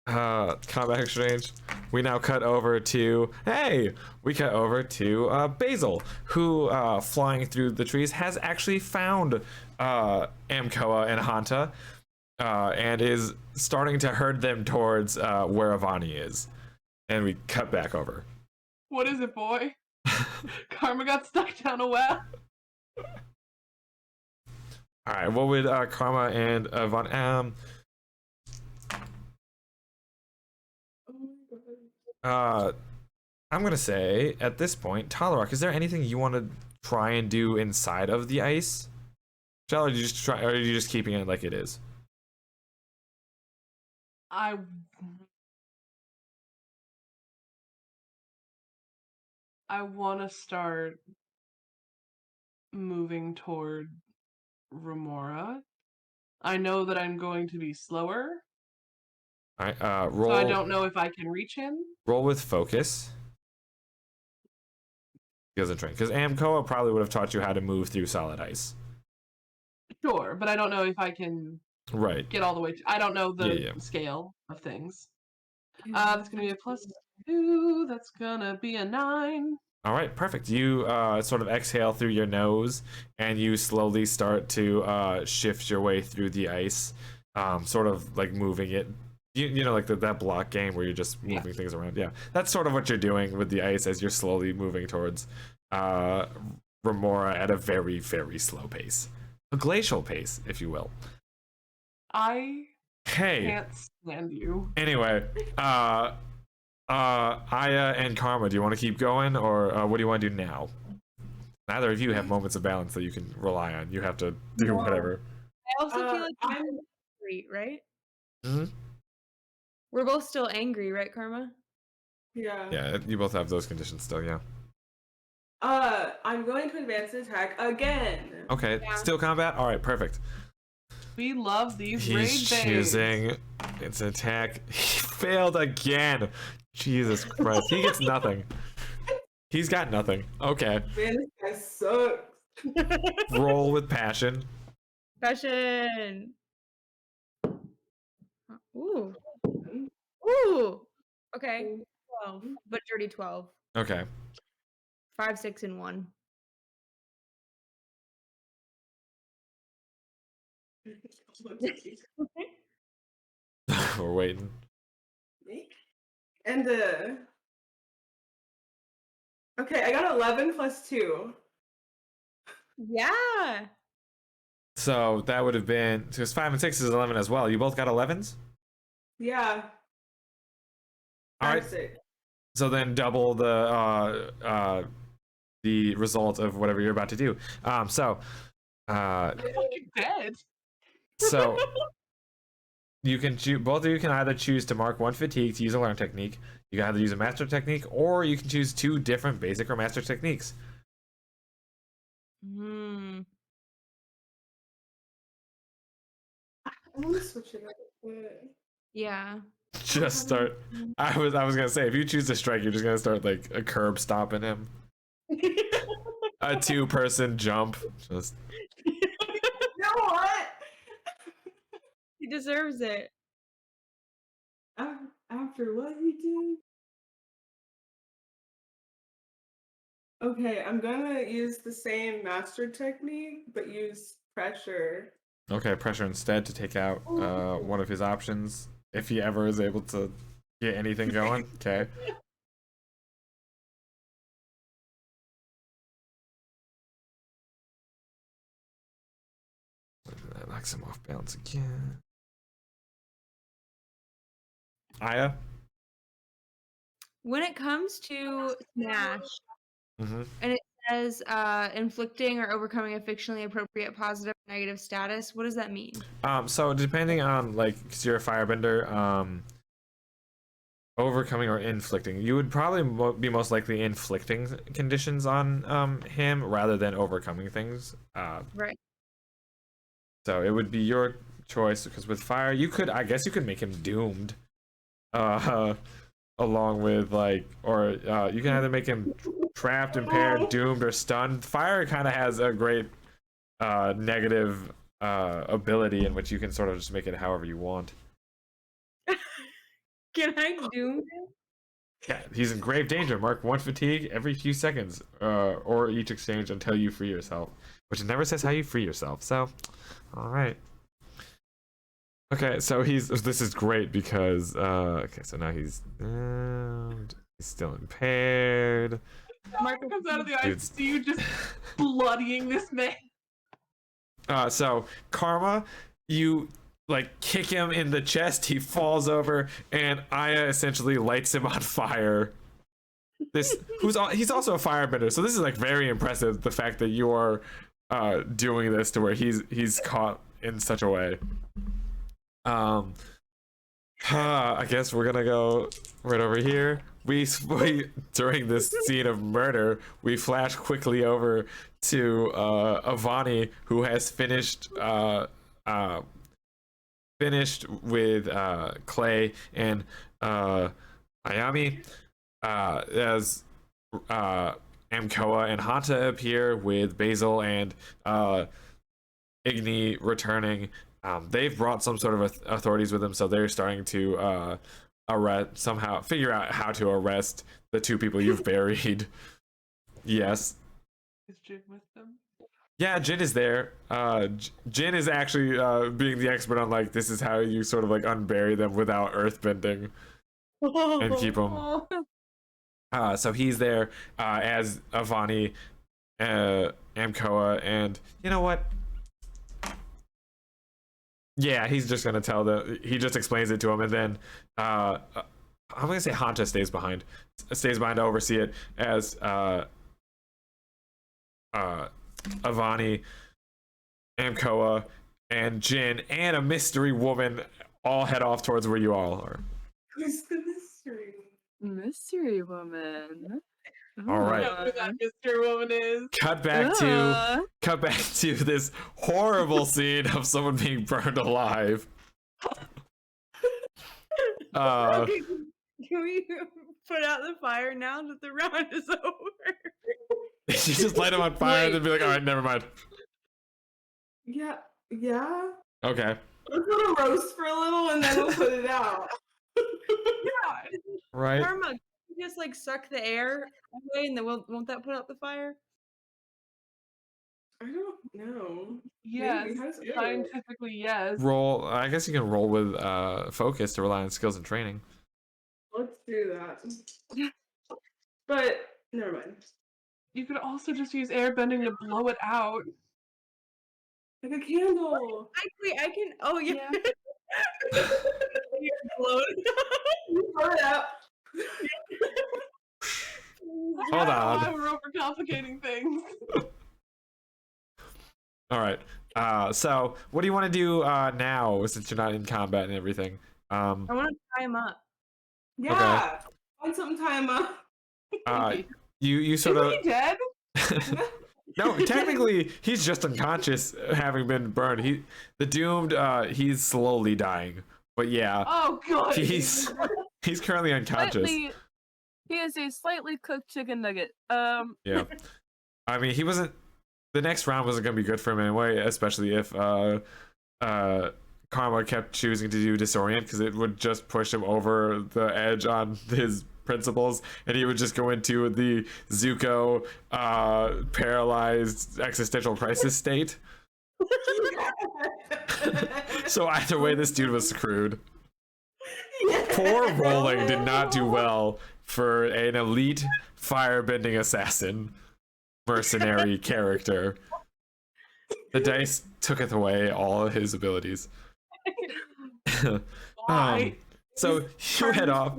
A: combat exchange. We now cut over to Basil, who flying through the trees has actually found Amkoa and Hanta and is starting to herd them towards where Avani is. And we cut back over.
B: What is it, boy? Karma got stuck down a well.
A: All right, what would Karma and Avani... I'm gonna say at this point, Talarak, is there anything you want to try and do inside of the ice? Shall, or are you just keeping it like it is?
B: I I want to start moving toward Remorah. I know that I'm going to be slower,
A: All right,
B: so I
A: roll
B: don't know if I can reach him.
A: roll with focus. Because Amkoa probably would have taught you how to move through solid ice.
B: Sure, but I don't know if I can
A: Right.
B: get all the way. I don't know the
A: Yeah.
B: scale of things. That's gonna be a +2. That's gonna be a 9.
A: All right, perfect. You sort of exhale through your nose, and you slowly start to shift your way through the ice, sort of like moving it. You know, like that block game where you're just moving things around. Yeah, that's sort of what you're doing with the ice as you're slowly moving towards Remorah at a very, very slow pace, a glacial pace, if you will.
B: I
A: Hey.
B: can't stand you.
A: Anyway, Aya and Karma, do you want to keep going, or what do you want to do now? Neither of you have moments of balance that you can rely on. You have to do whatever.
C: I also feel like we're
D: I'm
C: both angry, right?
A: Hmm.
C: We're both still angry, right, Karma?
D: yeah.
A: Yeah, you both have those conditions still, yeah.
D: I'm going to advance the attack again.
A: Okay,
C: Yeah.
A: still combat? Alright, perfect.
B: We love these
A: He's
B: raid bays.
A: choosing its attack. He failed again. Jesus Christ. He gets nothing. He's got nothing. Okay.
D: Man, this guy sucks.
A: Roll with passion.
C: Passion. Ooh. Ooh. Okay. 12, but dirty 12.
A: Okay.
C: 5, 6, and 1.
A: We're waiting.
D: And okay, I got 11 plus 2.
C: Yeah.
A: So that would have been, because 5 and 6 is 11 as well. You both got 11s?
D: Yeah.
A: All right.
D: 5, 6.
A: So then double the result of whatever you're about to do. So
B: Fucking dead.
A: so you can choose. Both of you can either choose to mark 1 fatigue to use a learn technique. You can either use a master technique, or you can choose 2 different basic or master techniques.
C: Hmm.
D: I want to switch it up. But...
C: Yeah.
A: Just start. I was gonna say, if you choose to strike, you're just gonna start like a curb stomping him. A 2-person jump. Just
D: You know what?
C: He deserves it.
D: After what he did? Okay, I'm gonna use the same master technique, but use pressure.
A: okay. Pressure instead to take out one of his options if he ever is able to get anything going. Okay. That knocks him off balance again. Aya.
C: When it comes to Smash,
A: Mm-hmm.
C: and it says inflicting or overcoming a fictionally appropriate positive or negative status, what does that mean?
A: So depending on like, cause you're a firebender, overcoming or inflicting, you would probably be most likely inflicting conditions on him rather than overcoming things.
C: Right.
A: So it would be your choice, because with fire, I guess you could make him doomed, along with like, or you can either make him trapped, impaired, doomed, or stunned. Fire kind of has a great negative ability in which you can sort of just make it however you want.
C: Can I doom him?
A: Yeah, he's in grave danger. Mark 1 fatigue every few seconds, or each exchange until you free yourself. Which never says how you free yourself. So, all right. Okay, so this is great because okay, so now he's downed. He's still impaired.
B: Mark comes out of the ice.
A: Dude.
B: See you just bloodying this man.
A: So Karma, you like kick him in the chest. He falls over, and Aya essentially lights him on fire. He's also a firebender, so this is like very impressive. The fact that you are doing this to where he's caught in such a way. I guess we're gonna go right over here. we during this scene of murder, we flash quickly over to Avani, who has finished with Clay and Ayami, as Amkoa and Hanta appear with Basil and Igni returning. They've brought some sort of authorities with them, so they're starting to figure out how to arrest the two people you've buried. Yes.
B: Is Jin with them?
A: Yeah, Jin is there. Jin is actually being the expert on like this is how you sort of like unbury them without earthbending and keep them. So he's there as Avani, Amkoa, and you know what? Yeah, he's just gonna tell he just explains it to him, and then I'm gonna say Hanta stays behind to oversee it as Avani, Amkoa, and Jin, and a mystery woman all head off towards where you all are.
D: Who's the mystery?
E: Mystery woman.
A: All right.
B: I don't know who that mystery woman is.
A: Cut back to this horrible scene of someone being burned alive.
C: Okay, can we put out the fire now that the round is over?
A: You just light them on fire and then be like, all right, never mind.
D: Yeah.
A: Okay.
D: Let's let it roast for a little and then we'll put it out.
C: Yeah.
A: Right.
C: Karma, can you just like suck the air away and then won't that put out the fire?
D: I don't know.
B: Yes,
D: Maybe, how's it?
B: scientifically yes.
A: Roll. I guess you can roll with focus to rely on skills and training.
D: Let's do that. But never mind.
B: You could also just use airbending to blow it out.
D: Like a candle.
C: Actually, I can. Oh yeah. You're blown.
D: Blow it out.
A: Hold on.
B: Why we're overcomplicating things.
A: All right. So what do you want to do now, since you're not in combat and everything?
C: I want to tie him up.
D: Yeah. Find something time up.
A: You sort
B: Isn't
A: of.
B: he dead?
A: No, technically he's just unconscious, having been burned. The doomed. He's slowly dying, but yeah,
B: Oh god.
A: he's currently unconscious.
E: He is a slightly cooked chicken nugget.
A: Yeah, I mean he wasn't. The next round wasn't going to be good for him anyway, especially if Karma kept choosing to do disorient, because it would just push him over the edge on his principles, and he would just go into the Zuko paralyzed existential crisis state. So either way, this dude was screwed. Poor rolling did not do well for an elite firebending assassin mercenary character. The dice tooketh away all of his abilities.
B: Why?
A: So you head off.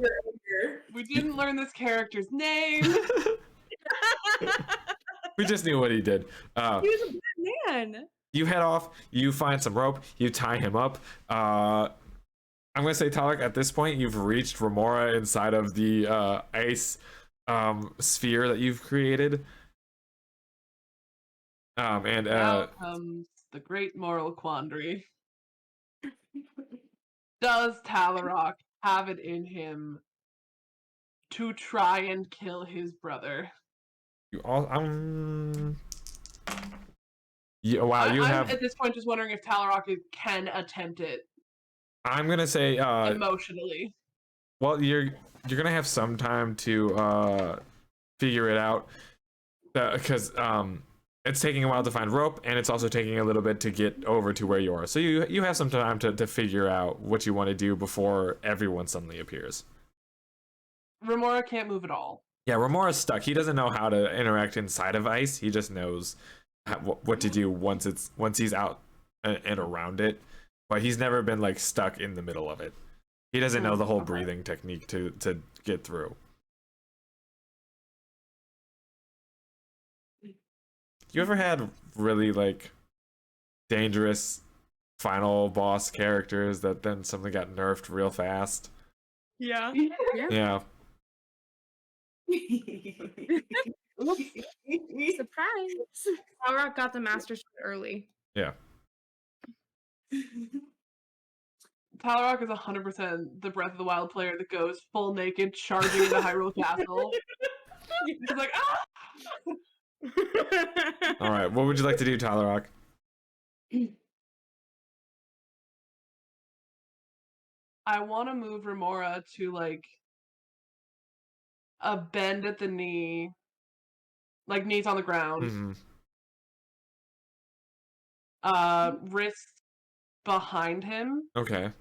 B: We didn't learn this character's name.
A: We just knew what he did.
C: He was a bad man.
A: You head off, you find some rope, you tie him up. I'm gonna say, Talak, at this point you've reached Remorah inside of the ice sphere that you've created.
B: Now comes the great moral quandary. Does Talarock have it in him to try and kill his brother?
A: you all yeah, wow, you
B: I'm
A: have.
B: at this point just wondering if Talarock can attempt it
A: I'm gonna say
B: emotionally.
A: well, you're gonna have some time to figure it out, because it's taking a while to find rope, and it's also taking a little bit to get over to where you are. So you have some time to figure out what you want to do before everyone suddenly appears.
B: Remorah can't move at all.
A: Yeah, Remorah's stuck. He doesn't know how to interact inside of ice. He just knows what to do once he's out and around it. But he's never been like stuck in the middle of it. He doesn't know the whole breathing technique to get through. You ever had really like dangerous final boss characters that then something got nerfed real fast?
C: Yeah.
A: Yeah.
E: Surprise!
F: Balrog got the Master Sword early.
A: Yeah.
B: Talrock is 100% the Breath of the Wild player that goes full naked, charging into Hyrule Castle. He's like, ah!
A: All right. What would you like to do, Tyler Rock?
B: I want to move Remorah to like a bend at the knee, like knees on the ground.
A: Mm-hmm.
B: Wrists behind him.
A: Okay.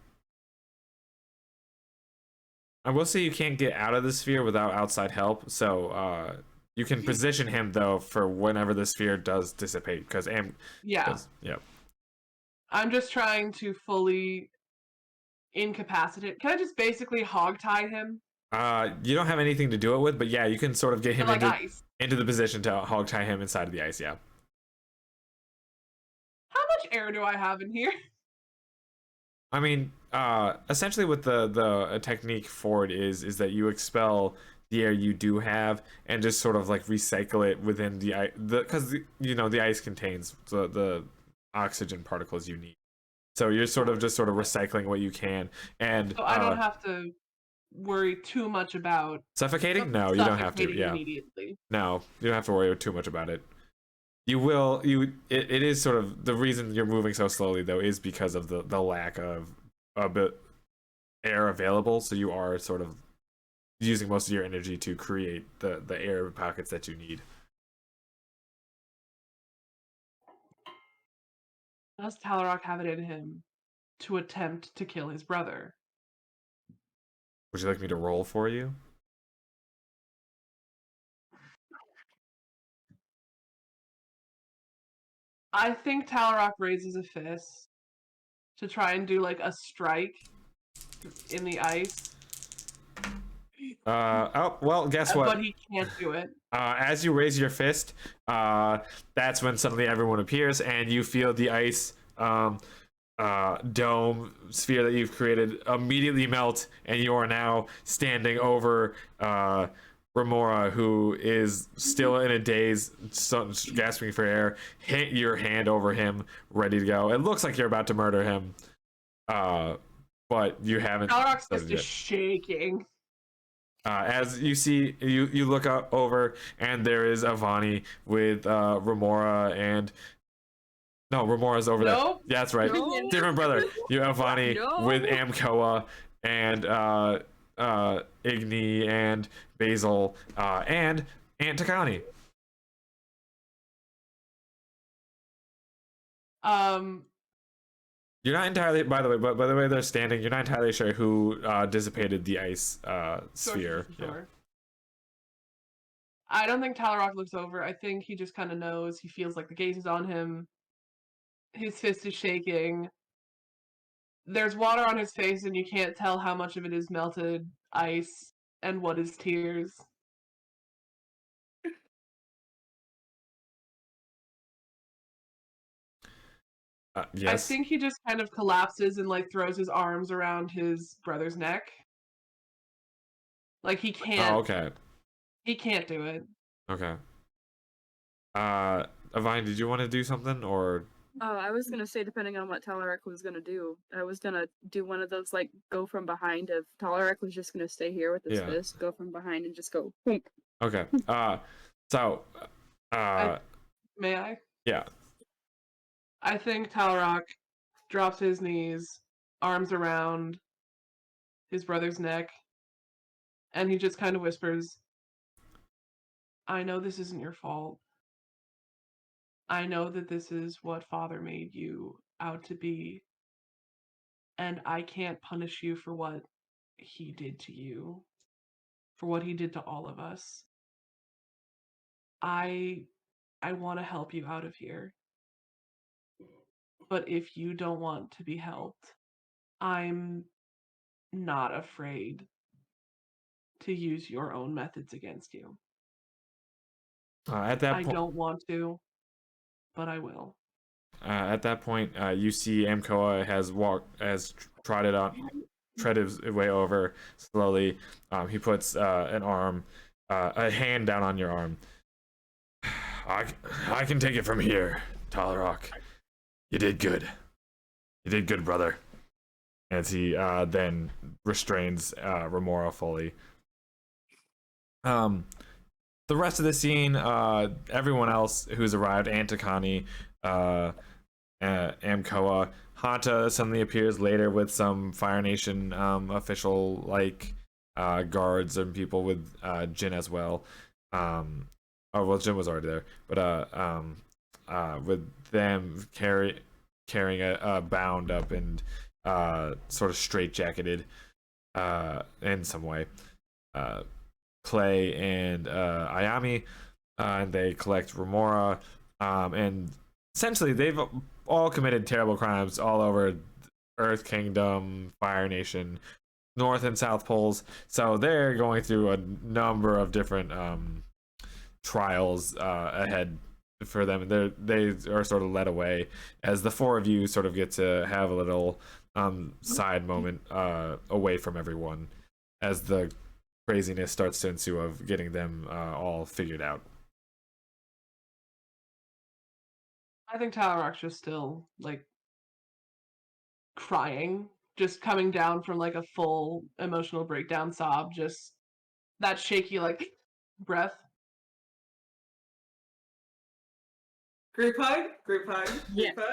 A: I will say you can't get out of the sphere without outside help, so you can position him though for whenever the sphere does dissipate. Because
B: Yeah.
A: Yep.
B: I'm just trying to fully incapacitate. Can I just basically hog tie him?
A: You don't have anything to do it with, but yeah, you can sort of get him
B: Like ice.
A: into the position to hog tie him inside of the ice. Yeah.
B: How much air do I have in here?
A: I mean, essentially, what the technique for it is that you expel the air you do have and just sort of like recycle it within the ice, because the ice contains the oxygen particles you need. So you're sort of recycling what you can, and
B: So I don't have to worry too much about
A: suffocating. No, you don't have to.
B: suffocating
A: Yeah,
B: immediately.
A: no, you don't have to worry too much about it. You will. It is sort of the reason you're moving so slowly though is because of the lack of a bit air available. So you are sort of using most of your energy to create the air pockets that you need.
B: Does Talrock have it in him to attempt to kill his brother?
A: Would you like me to roll for you?
B: I think Talrock raises a fist to try and do like a strike in the ice.
A: Oh well, guess what?
B: But he can't do it.
A: As you raise your fist, that's when suddenly everyone appears, and you feel the ice dome sphere that you've created immediately melt, and you are now standing over Remorah, who is still in a daze, gasping for air. Hit your hand over him, ready to go. It looks like you're about to murder him, but you haven't.
B: Talrock's fist is shaking.
A: As you see, you look up over, and there is Avani with Remorah and. No, Remorah's over there. Yeah, that's right.
E: No.
A: Different brother. You have Avani
E: No.
A: with Amkoa and Igni and Basil and Aunt Takani. You're not entirely, by the way they're standing, you're not entirely sure who dissipated the ice sphere.
B: Sure.
A: Yeah.
B: I don't think Talrock looks over. I think he just kind of knows. He feels like the gaze is on him. His fist is shaking. There's water on his face, and you can't tell how much of it is melted ice and what is tears.
A: Yes.
B: I think he just kind of collapses and like throws his arms around his brother's neck. Like he can't.
A: Oh, okay.
B: He can't do it.
A: Okay. Avine, did you want to do something or?
E: Oh, I was gonna say, depending on what Talaric was gonna do, I was gonna do one of those like go from behind. If Talaric was just gonna stay here with his fist, go from behind and just go. Boom.
A: Okay. So.
B: May I?
A: Yeah.
B: I think Talrock drops his knees, arms around his brother's neck, and he just kind of whispers, I know this isn't your fault. I know that this is what Father made you out to be, and I can't punish you for what he did to you, for what he did to all of us. I want to help you out of here. But if you don't want to be helped, I'm not afraid to use your own methods against you.
A: At that
B: I
A: point,
B: don't want to, but I will.
A: At that point, you see Amkoa has tread his way over slowly. He puts an arm a hand down on your arm. I can take it from here, Talrock. You did good. You did good, brother. As he then restrains Remorah fully. The rest of the scene, everyone else who's arrived, Antikani, Amkoa, Hanta suddenly appears later with some Fire Nation official like guards and people with Jin as well. Oh well, Jin was already there, but with them carrying a bound up and sort of straitjacketed in some way. Clay and Ayami, and they collect Remorah, and essentially they've all committed terrible crimes all over Earth Kingdom, Fire Nation, North and South Poles. So they're going through a number of different trials ahead for them, and they are sort of led away as the four of you sort of get to have a little side moment away from everyone as the craziness starts to ensue of getting them all figured out.
B: I think Talrock's just still like crying, just coming down from like a full emotional breakdown sob, just that shaky like breath.
D: Group hug? Group hug?
E: Yeah.
D: Group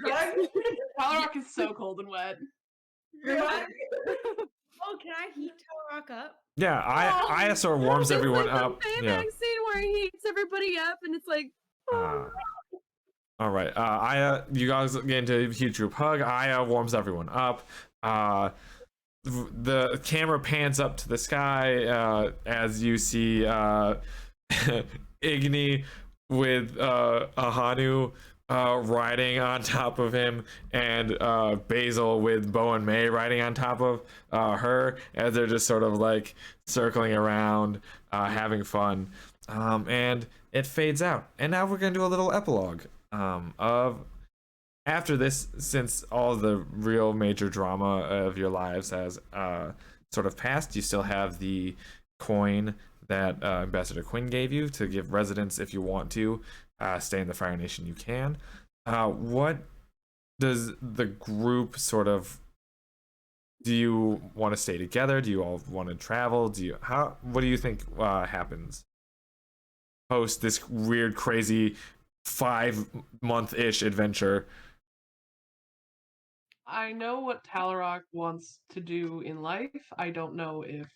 D: hug? Group hug?
B: Talrock is so cold and wet.
D: Group hug?
C: Oh, can I heat Talrock up?
A: Yeah, Aya sort of warms
E: It's
A: everyone
E: like
A: up.
E: The payback
A: Yeah.
E: scene where he heats everybody up, and it's like,
A: All right, Aya, you guys get into a huge group hug. Aya warms everyone up. The camera pans up to the sky as you see Igni with Ahanu riding on top of him, and Basil with Bo and May riding on top of her as they're just sort of like circling around, having fun. And it fades out. And now we're going to do a little epilogue of after this, since all the real major drama of your lives has sort of passed. You still have the coin that Ambassador Quinn gave you to give residence if you want to stay in the Fire Nation. You can. What does the group sort of? Do you want to stay together? Do you all want to travel? What do you think happens post this weird, crazy 5-month-ish adventure?
B: I know what Talrock wants to do in life. I don't know if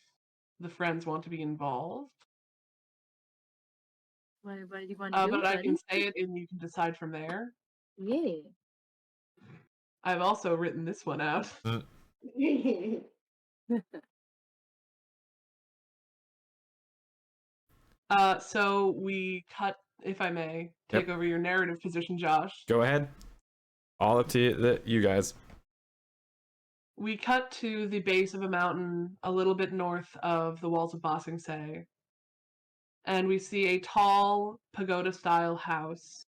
B: the friends want to be involved.
E: what do you want to do,
B: But I
E: buddy?
B: can say it and you can decide from there.
E: Yeah.
B: I've also written this one out. So we cut, if I may, take over your narrative position, Josh.
A: Go ahead. All up to you guys.
B: We cut to the base of a mountain a little bit north of the walls of Ba Sing Se, and we see a tall pagoda-style house.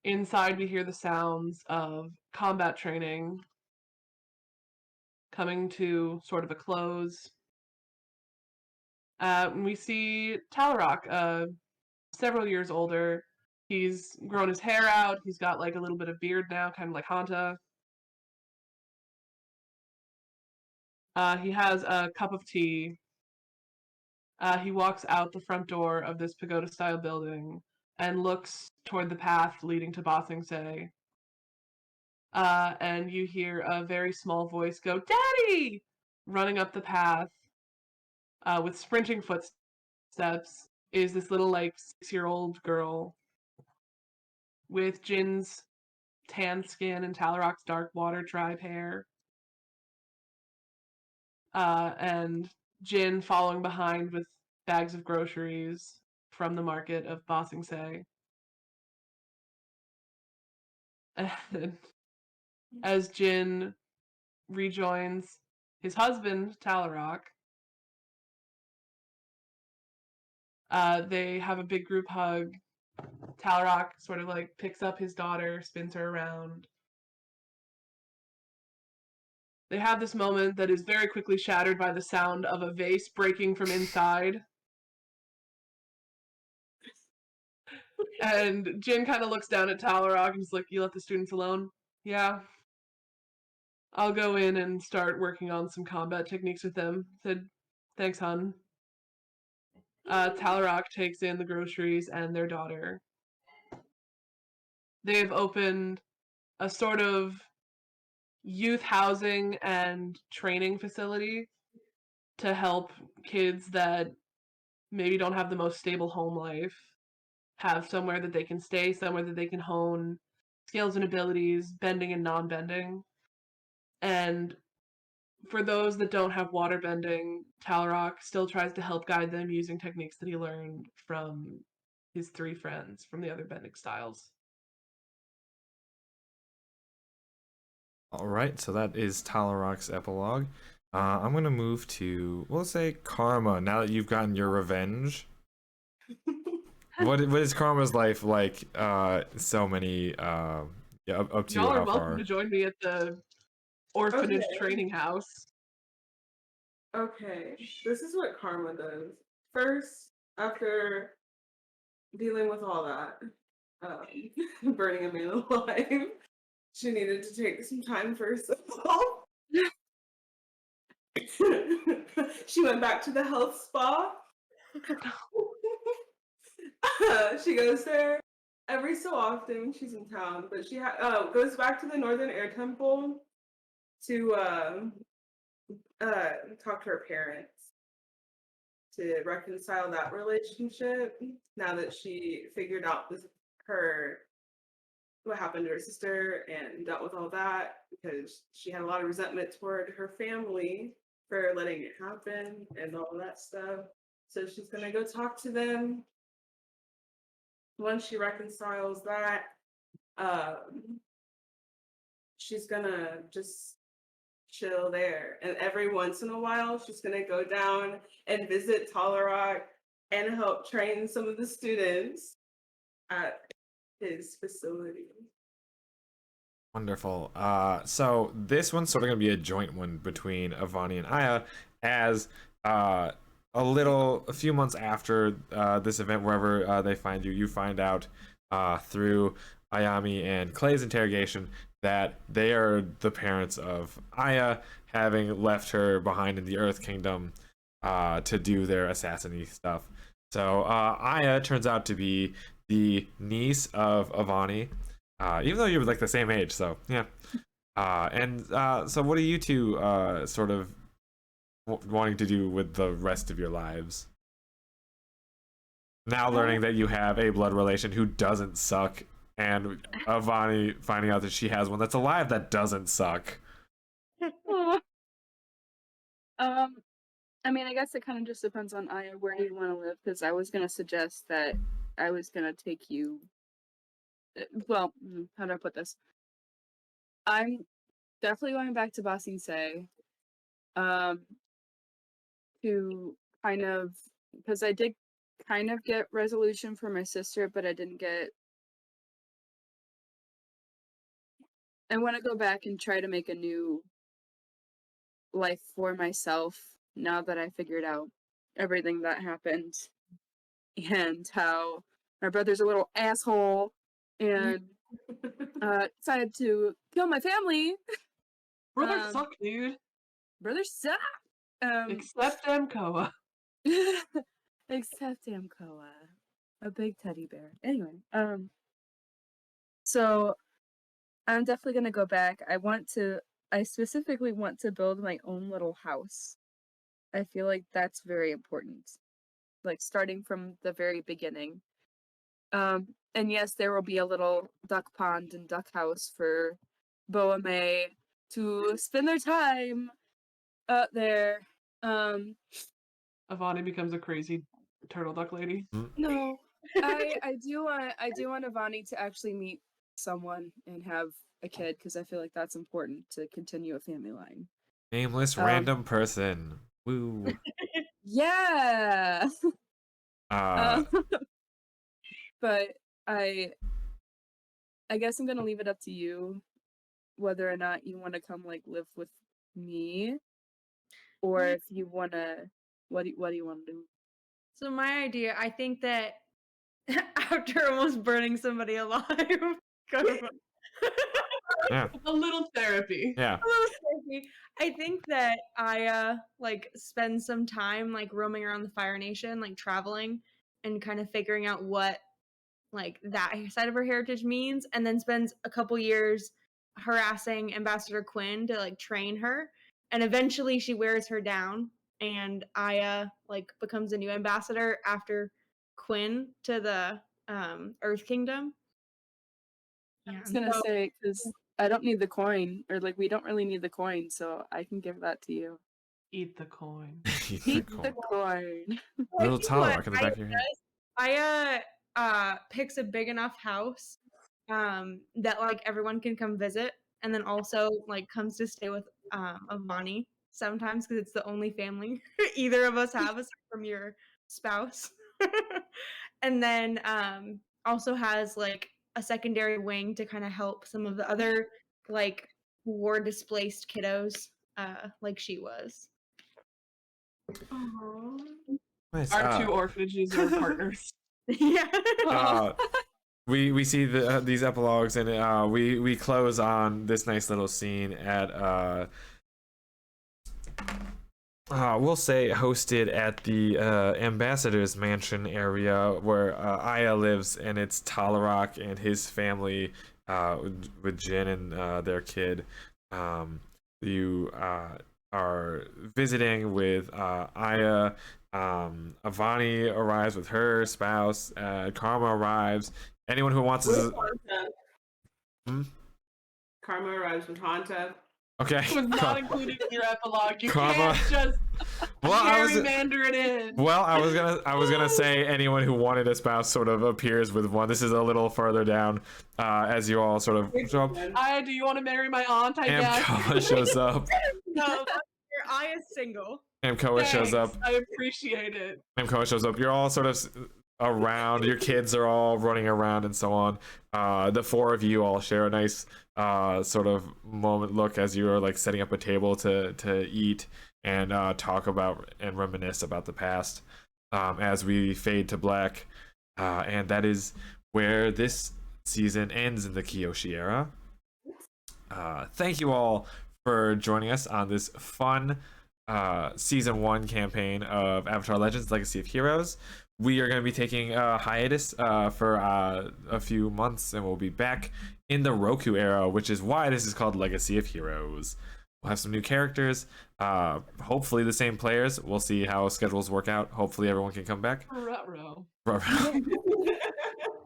B: Inside, we hear the sounds of combat training coming to sort of a close. We see Talrock, several years older. He's grown his hair out. He's got like a little bit of beard now, kind of like Hanta. He has a cup of tea. He walks out the front door of this pagoda-style building and looks toward the path leading to Ba Sing Se. And you hear a very small voice go, "Daddy!" running up the path with sprinting footsteps is this little like 6-year-old girl with Jin's tan skin and Talrock's dark water tribe hair. And Jin following behind with bags of groceries from the market of Ba Sing Se. And as Jin rejoins his husband, Talrock, they have a big group hug. Talrock sort of like picks up his daughter, spins her around. They have this moment that is very quickly shattered by the sound of a vase breaking from inside. And Jin kind of looks down at Talrock and is like, "You let the students alone?" "Yeah. I'll go in and start working on some combat techniques with them." Said, "Thanks, hun." Talrock takes in the groceries and their daughter. They've opened a sort of youth housing and training facility to help kids that maybe don't have the most stable home life have somewhere that they can stay, somewhere that they can hone skills and abilities, bending and non-bending. And for those that don't have water bending, Talrock still tries to help guide them using techniques that he learned from his 3 friends from the other bending styles.
A: All right, so that is Talarock's epilogue. I'm gonna move to, we'll say, Karma. Now that you've gotten your revenge, what is Karma's life like? So many, yeah, up to
B: Y'all are
A: how
B: welcome
A: far?
B: to join me at the orphanage
D: Okay.
B: training house.
D: Okay, this is what Karma does. First, after dealing with all that, burning a man alive, she needed to take some time for herself. She went back to the health spa. She goes there every so often when she's in town, but she goes back to the Northern Air Temple to talk to her parents to reconcile that relationship. Now that she figured out what happened to her sister and dealt with all that, because she had a lot of resentment toward her family for letting it happen and all that stuff. So she's gonna go talk to them. Once she reconciles that, she's gonna just chill there. And every once in a while, she's gonna go down and visit Talarock and help train some of the students at his facility.
A: Wonderful. So this one's sort of gonna be a joint one between Avani and Aya, as a few months after this event, wherever they find you, you find out through Ayami and Clay's interrogation that they are the parents of Aya, having left her behind in the Earth Kingdom to do their assassin-y stuff. So Aya turns out to be the niece of Avani, even though you're like the same age. So yeah. So what are you two sort of wanting to do with the rest of your lives? Now learning that you have a blood relation who doesn't suck, and Avani finding out that she has one that's alive that doesn't suck.
E: I mean, I guess it kind of just depends on Aya where you want to live, because I was gonna suggest that I was gonna take you. Well, how do I put this? I'm definitely going back to Basingse, to kind of, because I did kind of get resolution for my sister, but I didn't get. I want to go back and try to make a new life for myself now that I figured out everything that happened and how my brother's a little asshole and decided to kill my family.
B: Brothers suck, dude.
E: Brothers suck.
B: Except Amkoa.
E: Except Amkoa, a big teddy bear. Anyway, so I'm definitely gonna go back. I specifically want to build my own little house. I feel like that's very important. Like starting from the very beginning. And yes, there will be a little duck pond and duck house for Boa May to spend their time out there.
B: Avani becomes a crazy turtle duck lady.
E: No, I do want Avani to actually meet someone and have a kid, because I feel like that's important to continue a family line.
A: Nameless random person. Woo.
E: Yeah. But I guess I'm gonna leave it up to you whether or not you want to come like live with me, or if you wanna, what do you want to do?
C: So my idea, I think that after almost burning somebody alive, kind of
A: Yeah.
B: A little therapy.
A: Yeah.
C: a little crazy. I think that I like spend some time like roaming around the Fire Nation, like traveling and kind of figuring out what like that side of her heritage means, and then spends a couple years harassing Ambassador Quinn to like train her, and eventually she wears her down, and Aya like becomes a new ambassador after Quinn to the Earth Kingdom.
E: I
C: Yeah,
E: was gonna say, because I don't need the coin, or like we don't really need the coin, so I can give that to you.
B: Eat the coin.
A: Eat
E: Eat
A: coin.
E: the coin.
C: I
A: Little
C: think what
A: Talrock in the back of your head.
C: Aya picks a big enough house that like everyone can come visit, and then also like comes to stay with Avani sometimes because it's the only family either of us have aside from your spouse. And then also has like a secondary wing to kind of help some of the other like war displaced kiddos like she was.
D: Aw.
A: Nice.
B: Our two orphanages are partners.
C: Yeah.
A: We see these epilogues, and we close on this nice little scene at we'll say hosted at the ambassador's mansion area where Aya lives, and it's Talarok and his family with Jin and their kid. You are visiting with Aya. Avani arrives with her spouse. Karma arrives. Anyone who wants
D: With
A: to.
D: Hanta.
A: Hmm?
D: Karma arrives with Hanta.
A: Okay.
B: It was not included in your epilogue. You
A: Karma.
B: can't just
A: Well, I was.
B: gerrymander it in.
A: Well, I was gonna say anyone who wanted a spouse sort of appears with one. This is a little further down, as you all sort of show up.
B: Aya, do you want to marry my aunt? I guess.
A: Amkoa shows up.
C: No, your eye is single.
A: Amkoa shows up.
B: Thanks, I appreciate it.
A: Amkoa shows up. You're all sort of around. Your kids are all running around and so on. The four of you all share a nice sort of moment look as you are like setting up a table to eat and talk about and reminisce about the past as we fade to black. And that is where this season ends in the Kyoshi era. Thank you all for joining us on this fun season 1 campaign of Avatar Legends Legacy of Heroes. We are going to be taking a hiatus for a few months, and we'll be back in the Roku era, which is why this is called Legacy of Heroes. We'll have some new characters, hopefully the same players. We'll see how schedules work out. Hopefully everyone can come back.
B: Ruh-roh.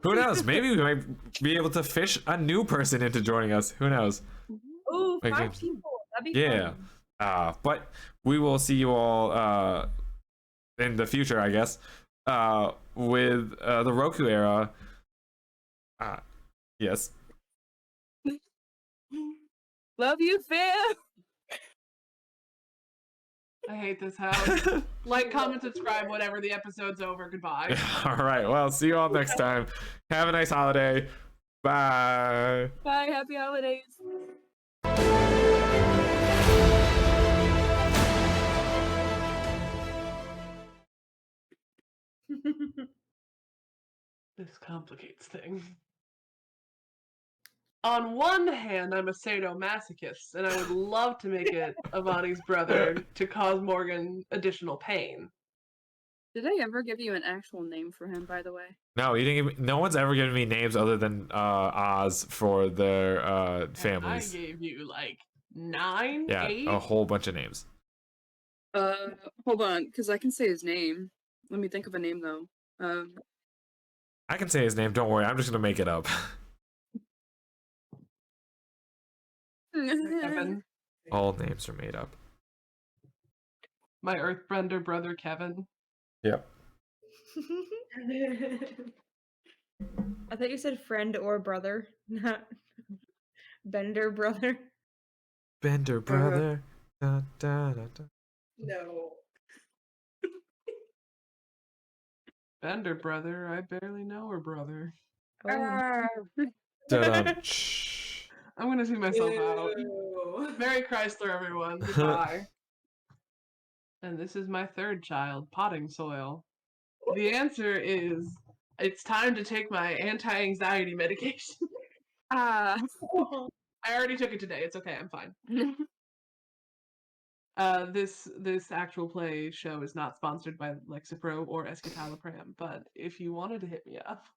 A: Who knows? Maybe we might be able to fish a new person into joining us. Who knows?
C: Ooh,
A: Like,
C: 5 people. That'd be
A: Yeah.
C: fun.
A: But we will see you all in the future, I guess, with the Roku era. Yes.
E: Love you, fam.
B: I hate this house. Like, comment, subscribe, whatever. The episode's over. Goodbye.
A: All right. Well, see you all next time. Have a nice holiday. Bye.
E: Bye. Happy holidays.
B: This complicates things. On one hand, I'm a sadomasochist, and I would love to make it Avani's brother to cause Morgan additional pain.
E: Did I ever give you an actual name for him, by the way?
A: No, you didn't. No one's ever given me names other than Oz for their
B: And
A: families.
B: I gave you like 9,
A: Yeah,
B: 8.
A: a whole bunch of names.
E: Hold on, because I can say his name. Let me think of a name though.
A: I can say his name. Don't worry. I'm just gonna make it up.
B: Kevin,
A: All names are made up.
B: my Earthbender brother Kevin.
A: Yep.
C: I thought you said friend or brother, not Bender brother.
A: Bender brother. Dun, dun, dun, dun.
D: No.
B: Bender brother, I barely know her brother.
C: Oh.
A: Dun-dun. Shh.
B: I'm gonna see myself out.
D: Ew.
B: Mary Chrysler, everyone. Goodbye. And this is my third child, potting soil. The answer is it's time to take my anti-anxiety medication.
E: Ah.
B: I already took it today. It's okay. I'm fine. This actual play show is not sponsored by Lexapro or Escitalopram, but if you wanted to hit me up,